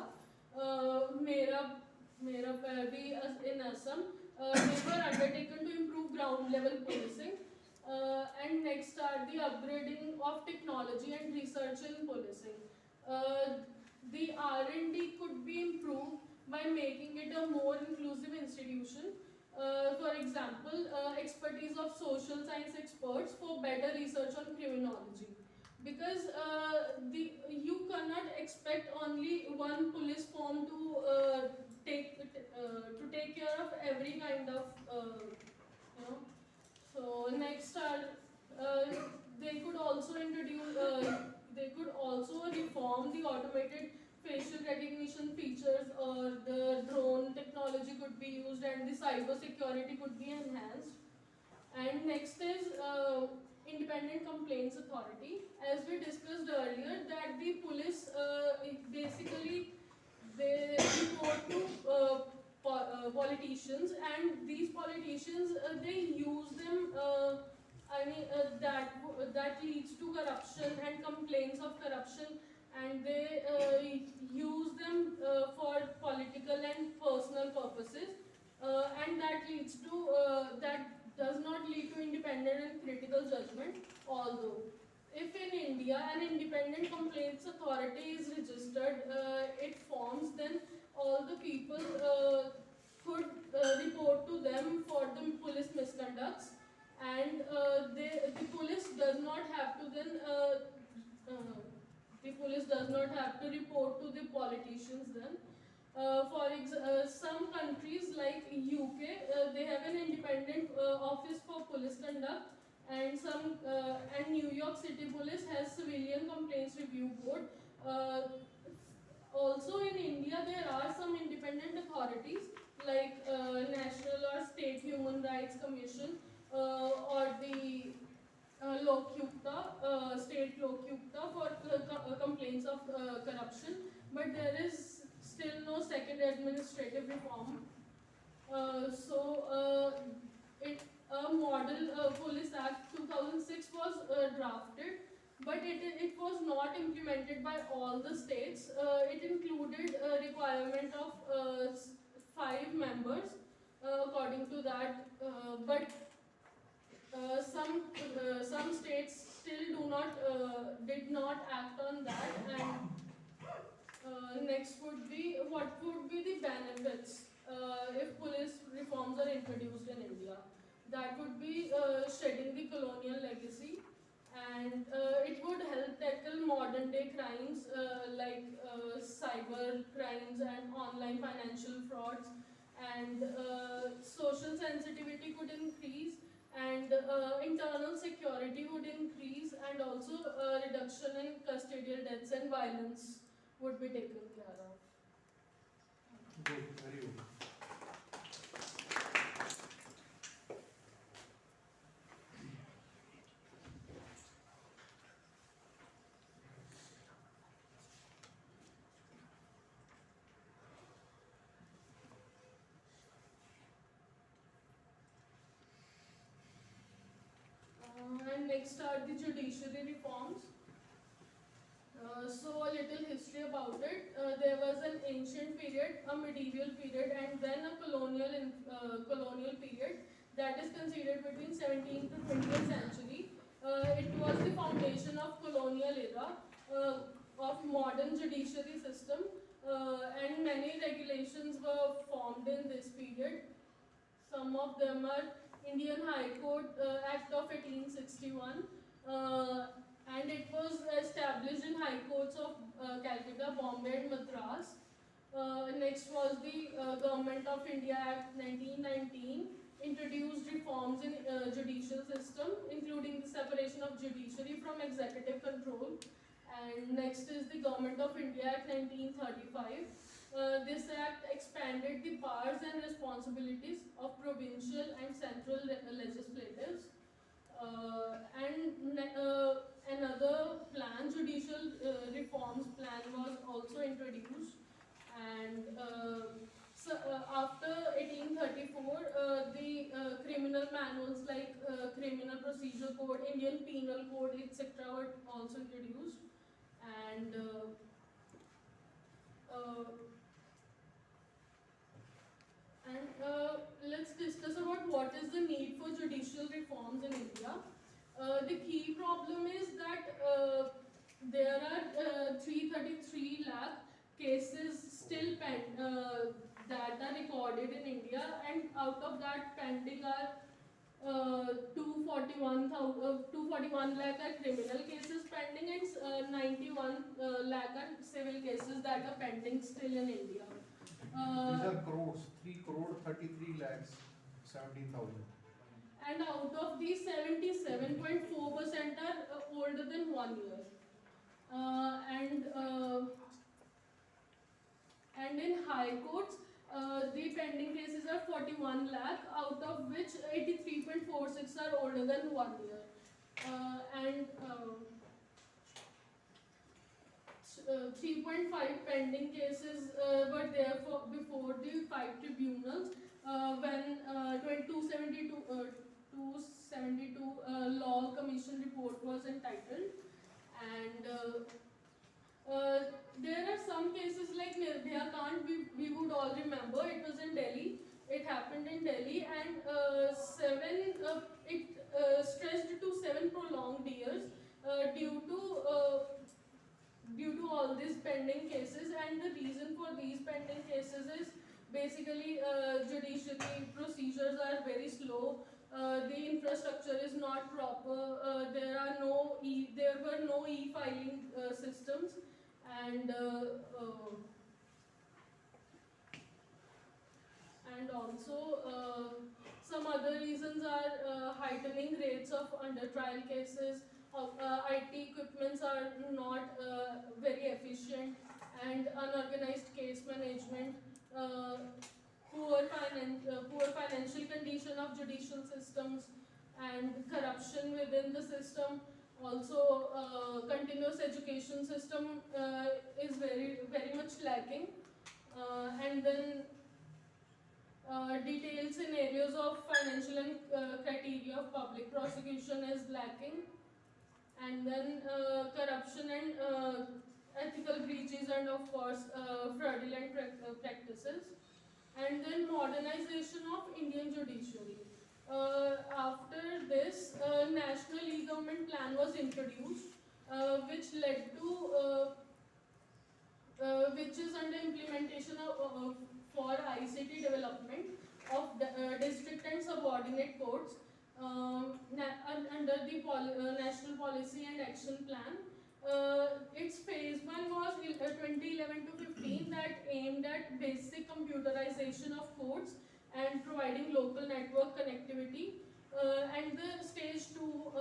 S7: Mera Padi in Assam. They were undertaken to improve ground level policing. And next are the upgrading of technology and research in policing. The R&D could be improved by making it a more inclusive institution. For example, expertise of social science experts for better research on criminology. Because you cannot expect only one police form to take care of every kind of So next are they could also reform the automated facial recognition features, or the drone technology could be used, and the cyber security could be enhanced. And next is independent complaints authority. As we discussed earlier, that the police basically they report to politicians, and these politicians they use them that corruption and complaints of corruption, and they use them for political and personal purposes, and that does not lead to independent and critical judgment. Although, if in India an independent complaints authority is registered, it forms, then all the people could report to them for the police misconducts, and the police does not have to then the police does not have to report to the politicians then. Some countries like UK, they have an independent office for police conduct, and New York City Police has Civilian Complaints Review Board. Also in India, there are some independent authorities like National or State Human Rights Commission or the State Lokayukta for complaints of corruption, but there is still no second administrative reform. A Model Police Act 2006 was drafted, but it was not implemented by all the states. It included a requirement of 5 members according to that, but some states still did not act on that. And next would be, what would be the benefits if police reforms are introduced in India? That would be shedding the colonial legacy, and it would help tackle modern day crimes like cyber crimes and online financial frauds, and social sensitivity could increase, and internal security would increase, and also reduction in custodial deaths and violence would be taken care of.
S1: Good, very good.
S7: And next are the judiciary reforms. So a little history about it. There was an ancient period, a medieval period, and then a colonial period that is considered between 17th to 20th century. It was the foundation of colonial era, of modern judiciary system, and many regulations were formed in this period. Some of them are Indian High Court Act of 1861, and it was established in High Courts of Calcutta, Bombay and Madras. Next was the Government of India Act 1919, introduced reforms in judicial system, including the separation of judiciary from executive control. And next is the Government of India Act 1935. This act expanded the powers and responsibilities of provincial and central legislatives. Another plan, judicial reforms plan, was also introduced. And after 1834, the criminal manuals like Criminal Procedure Code, Indian Penal Code, etc. were also introduced. And let's discuss about what is the need for judicial reforms in India. The key problem is that there are 333 lakh cases still that are recorded in India, and out of that pending are 241 lakh are criminal cases pending, and 91 lakh are civil cases that are pending still in India.
S1: These are crores, 3 crore 33 lakhs 17,000.
S7: And out of these, 77.4% are older than 1 year. And in high courts, the pending cases are 41 lakh, out of which 83.46 are older than 1 year. 3.5 pending cases were there before the 5 tribunals when 272 Law Commission report was entitled. And there are some cases like Nirbhaya Kand, we would all remember. It was in Delhi. It happened in Delhi, and it stretched to 7 prolonged years due to all these pending cases. And the reason for these pending cases is basically judiciary procedures are very slow. The infrastructure is not proper. There were no e-filing systems, and also some other reasons are heightening rates of under trial cases. IT equipments are not very efficient, and unorganized case management. Poor financial condition of judicial systems, and corruption within the system. Also, continuous education system is very much lacking, and then detailed scenarios of financial and criteria of public prosecution is lacking, and then corruption and ethical breaches, and of course fraudulent practices. And then modernization of Indian judiciary. After this, National E-Government Plan was introduced, which led to which is under implementation for ICT development of district and subordinate courts under the National Policy and Action Plan. Its phase 1 was 2011 to 15, that aimed at basic computerization of courts and providing local network connectivity. And the stage 2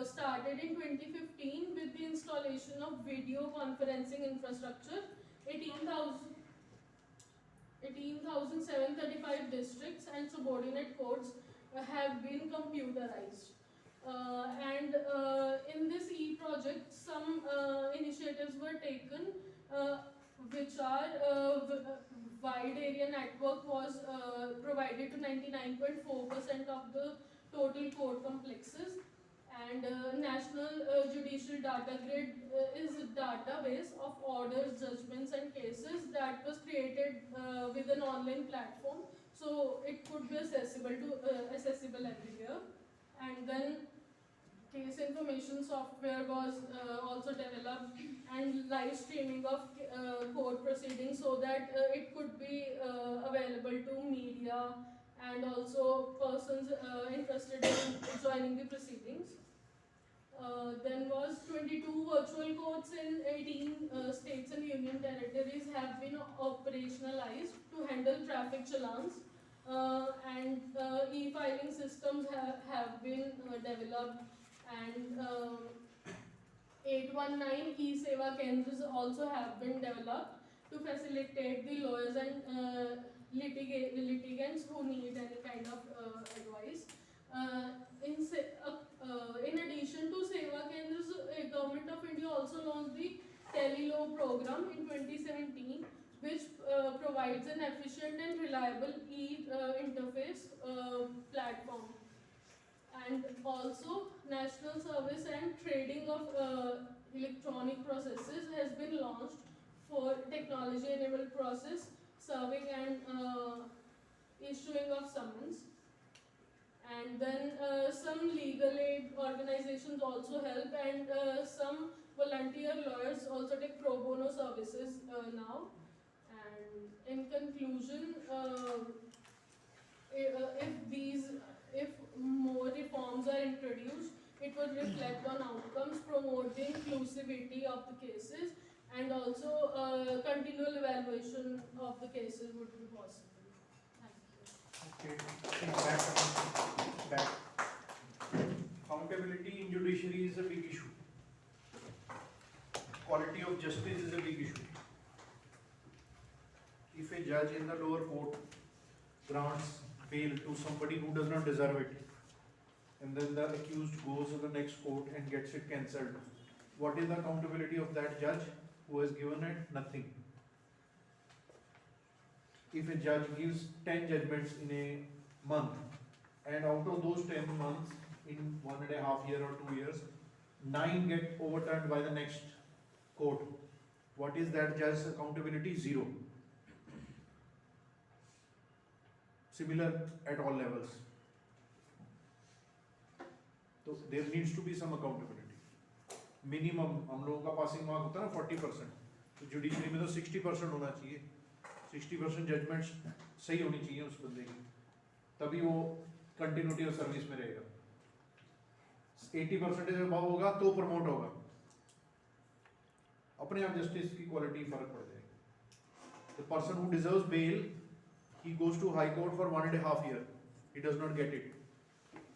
S7: started in 2015 with the installation of video conferencing infrastructure. 18,735 districts and subordinate courts have been computerized. And in this e-project, some initiatives were taken, which are wide area network was provided to 99.4% of the total court complexes, and National Judicial Data Grid is a database of orders, judgments and cases that was created with an online platform, so it could be accessible everywhere. And then case information software was also developed, and live streaming of court proceedings, so that it could be available to media and also persons interested in joining the proceedings. Then was 22 virtual courts in 18 states and union territories have been operationalized to handle traffic challans, and e-filing systems have been developed, and 819 e-Seva Kendras also have been developed to facilitate the lawyers and litigants who need any kind of advice. In addition to Seva Kendras, Government of India also launched the TeleLaw program in 2017, which provides an efficient and reliable e-interface platform. And also, National Service and Trading of Electronic Processes has been launched for technology-enabled process, serving and issuing of summons. And then some legal aid organizations also help, and some volunteer lawyers also take pro bono services now. And in conclusion, if more reforms are introduced, it would reflect on outcomes, promote the inclusivity of the cases, and also continual evaluation of the cases would be possible. Thank you.
S1: Okay, back. Accountability in judiciary is a big issue. Quality of justice is a big issue. If a judge in the lower court grants bail to somebody who does not deserve it, and then the accused goes to the next court and gets it cancelled, what is the accountability of that judge who has given it? Nothing. If a judge gives 10 judgments in a month, and out of those 10 months, in 1.5 years or 2 years, 9 get overturned by the next court. What is that judge's accountability? 0. Similar at all levels. So there needs to be some accountability. Minimum हम लोगों का passing mark होता है ना 40%, तो judiciary में तो 60% होना चाहिए. 60% जजमेंट्स सही होनी चाहिए उस बंदे की, तभी वो कंटिन्यूटी ऑफ सर्विस में रहेगा. 80% अबव होगा तो प्रमोट होगा. अपने आप जस्टिस की क्वालिटी फर्क पड़ जाएगी. The person who deserves bail, he goes to high court for 1.5 years. He does not get it,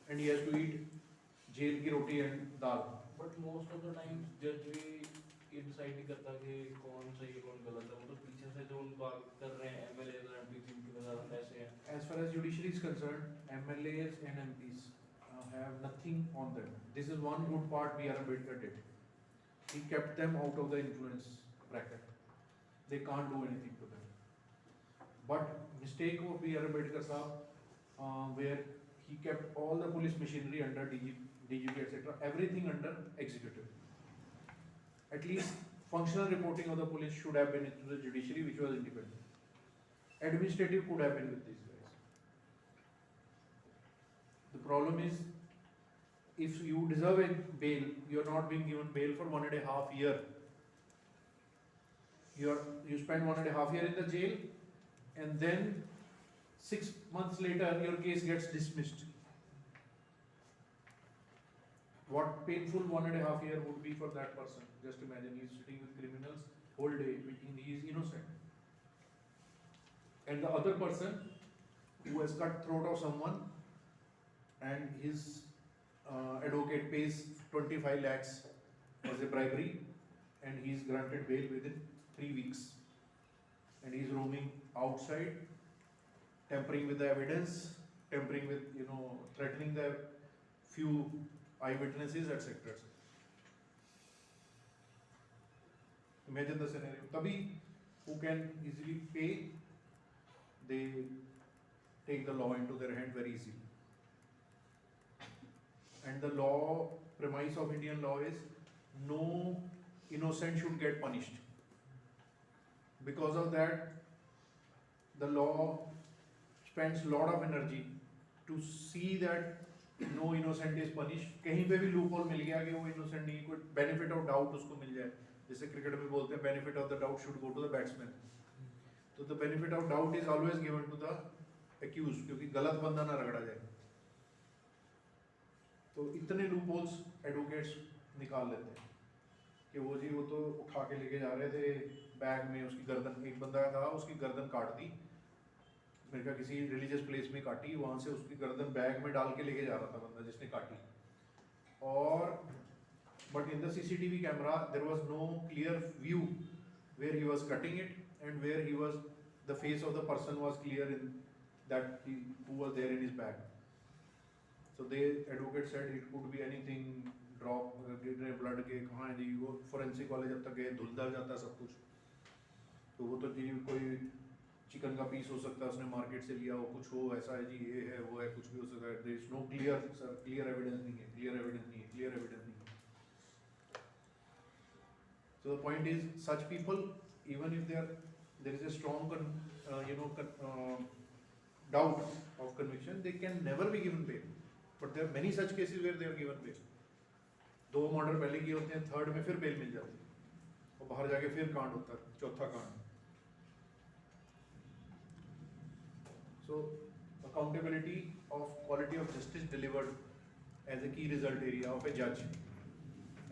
S1: and he has to eat jail की रोटी and dal.
S8: But most of the times जज भी ये decide नहीं करता कि कौन सही है कौन गलत है, वो तो पीछे से जो उन बात कर रहे हैं एमएलए और एमपी जिनके ज़्यादा पैसे हैं.
S1: As far as judiciary is concerned, MLAs and MPs have nothing on them. This is one good part B.R. Ambedkar did. He kept them out of the influence bracket. They can't do anything to them. But mistake of B.R. Ambedkar साहब, where he kept all the police machinery under DGP etc. Everything under executive. At least functional reporting of the police should have been into the judiciary, which was independent. Administrative could have been with these guys. The problem is, if you deserve a bail, you are not being given bail for 1.5 years. You spend 1.5 years in the jail, and then 6 months later your case gets dismissed. What painful 1.5 years would be for that person. Just imagine, he is sitting with criminals whole day thinking he is innocent, and the other person who has cut throat of someone and his advocate pays 25 lakhs as a bribery, and he is granted bail within 3 weeks, and he is roaming outside, tampering with the evidence, tampering with, threatening the few eyewitnesses, etc. Imagine the scenario. Tabhi, who can easily pay, they take the law into their hand very easily. And the law, premise of Indian law is, no innocent should get punished. Because of that, the law spends lot of energy to see that no innocent is punished. कहीं पे भी loophole मिल गया कि वो innocent नहीं, कोई benefit of doubt उसको मिल जाए. जैसे क्रिकेट में बोलते हैं benefit of the doubt should go to the batsman. तो the benefit of doubt is always given to the accused, क्योंकि गलत बंदा ना रगड़ा जाए. तो इतने loopholes advocates निकाल लेते हैं कि वो तो उठा के लेके जा रहे थे बैग में, उसकी गर्दन, एक बंदा था उसकी गर्दन काट दी, मेरे का किसी रिलीजियस प्लेस में काटी, वहाँ से उसकी गर्दन बैग में डाल के लेके जा रहा था बंदा जिसने काटी. और but in the CCTV camera there was no clear view where he was cutting it and where he was, the face of the person was clear in that who was there in his bag. So they advocate said it could be anything, drop गिर रहे blood के, कहाँ है जी, वो forensic वाले जब तक गए धुलता जाता सब कुछ, तो वो तो जी कोई चिकन का पीस हो सकता है उसने मार्केट से लिया हो, कुछ हो, ऐसा है जी, ये है वो है, कुछ भी हो सकता है. There is no clear evidence नहीं है, क्लियर एविडेंस नहीं है, क्लियर एविडेंस नहीं है. So the point is, such people, even if there is a strong doubt of conviction, they can never be given bail. But there are many such cases where they are given bail. 2 murder पहले किए होते हैं, 3rd में फिर bell मिल जाती है और बाहर जाके फिर कांड होता है, 4था कांड. So accountability of quality of justice delivered as a key result area of a judge,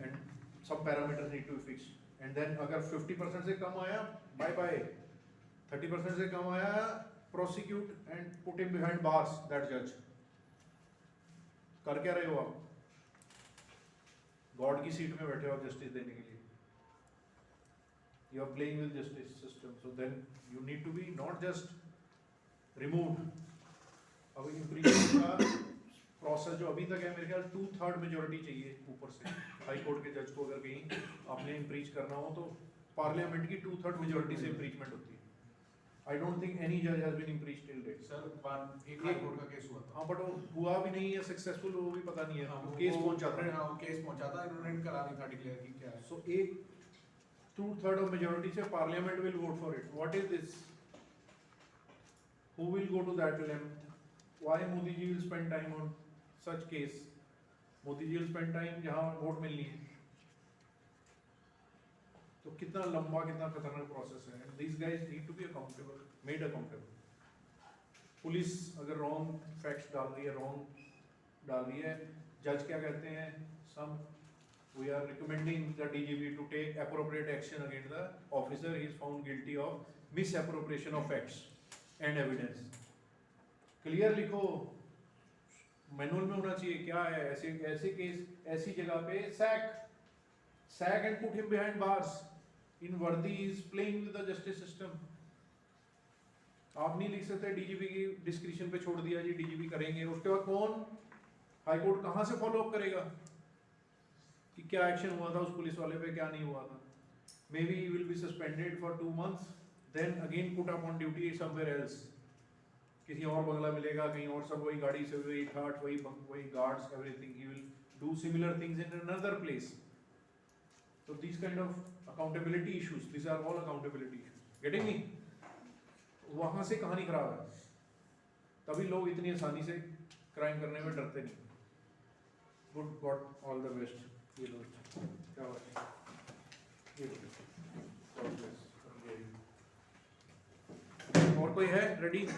S1: and some parameters need to be fixed. And then अगर 50% से कम आया, bye bye. 30% से कम आया, prosecute and put him behind bars, that judge. कर क्या रहे हो आप? गॉड की सीट में बैठे हो जस्टिस देने के लिए. You are playing with justice system, so then you need to be not just removed. अब इम्प्रीचमेंट का प्रोसेस जो अभी तक है, मेरे ख्याल 2/3 मेजोरिटी चाहिए ऊपर से. हाई कोर्ट के जज को अगर कहीं आपने इम्प्रीच करना हो तो पार्लियामेंट की 2/3 मेजोरिटी से इम्प्रीचमेंट होती है. I don't think any judge has been impeached till date.
S5: Sir एक हाई कोर्ट का केस हुआ था
S1: हाँ बट वो हुआ भी नहीं है सक्सेसफुल, वो भी पता नहीं है,
S5: हाँ,
S1: केस
S5: वो-
S1: पहुंचा था।
S5: हाँ, वो केस पहुंचा था, इन्होंने करा नहीं था डिक्लेयर की क्या है।
S1: So एक 2/3 of majority से parliament will vote for it. What is this? Who will go to that length? Why Modi ji will spend time on such case? Modi ji will spend time जहाँ vote मिलनी है। तो कितना लंबा कितना खतरनाक process है। These guys need to be accountable, made accountable. Police अगर रॉन्ग फैक्ट्स डाल रही है, रॉन्ग डाल रही है, जज क्या कहते हैं? Some we are recommending the DGP to take appropriate action against the officer. He is found guilty of misappropriation of facts and evidence. Clear लिखो, मैनुअल में होना चाहिए क्या है, ऐसे केस ऐसी जगह पे sack and put him behind bars. In वर्दी is playing with the justice system. आप नहीं लिख सकते डीजीपी की डिस्क्रिप्शन पे छोड़ दिया जी डीजीपी करेंगे, उसके बाद कौन हाई कोर्ट कहाँ से फॉलो अप करेगा कि क्या एक्शन हुआ था उस पुलिस वाले पे, क्या नहीं हुआ था। May be will be suspended for 2 months, then again put up on duty somewhere else, किसी और बंगला मिलेगा कहीं और, सब वही गाड़ी से वही ठाट वही guards everything, he will do similar things in another place. So these kind of accountability issues, these are all accountability issues. Getting me? वहाँ से कहानी खराब है, तभी लोग इतनी आसानी से क्राइम करने में डरते नहीं। Good God, all the best. ये दोस्त क्या बात है? ये God bless. और कोई है रेडी?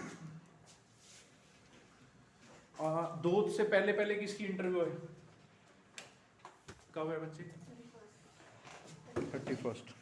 S1: दो से पहले किसकी इंटरव्यू है? कब है बच्चे? 31st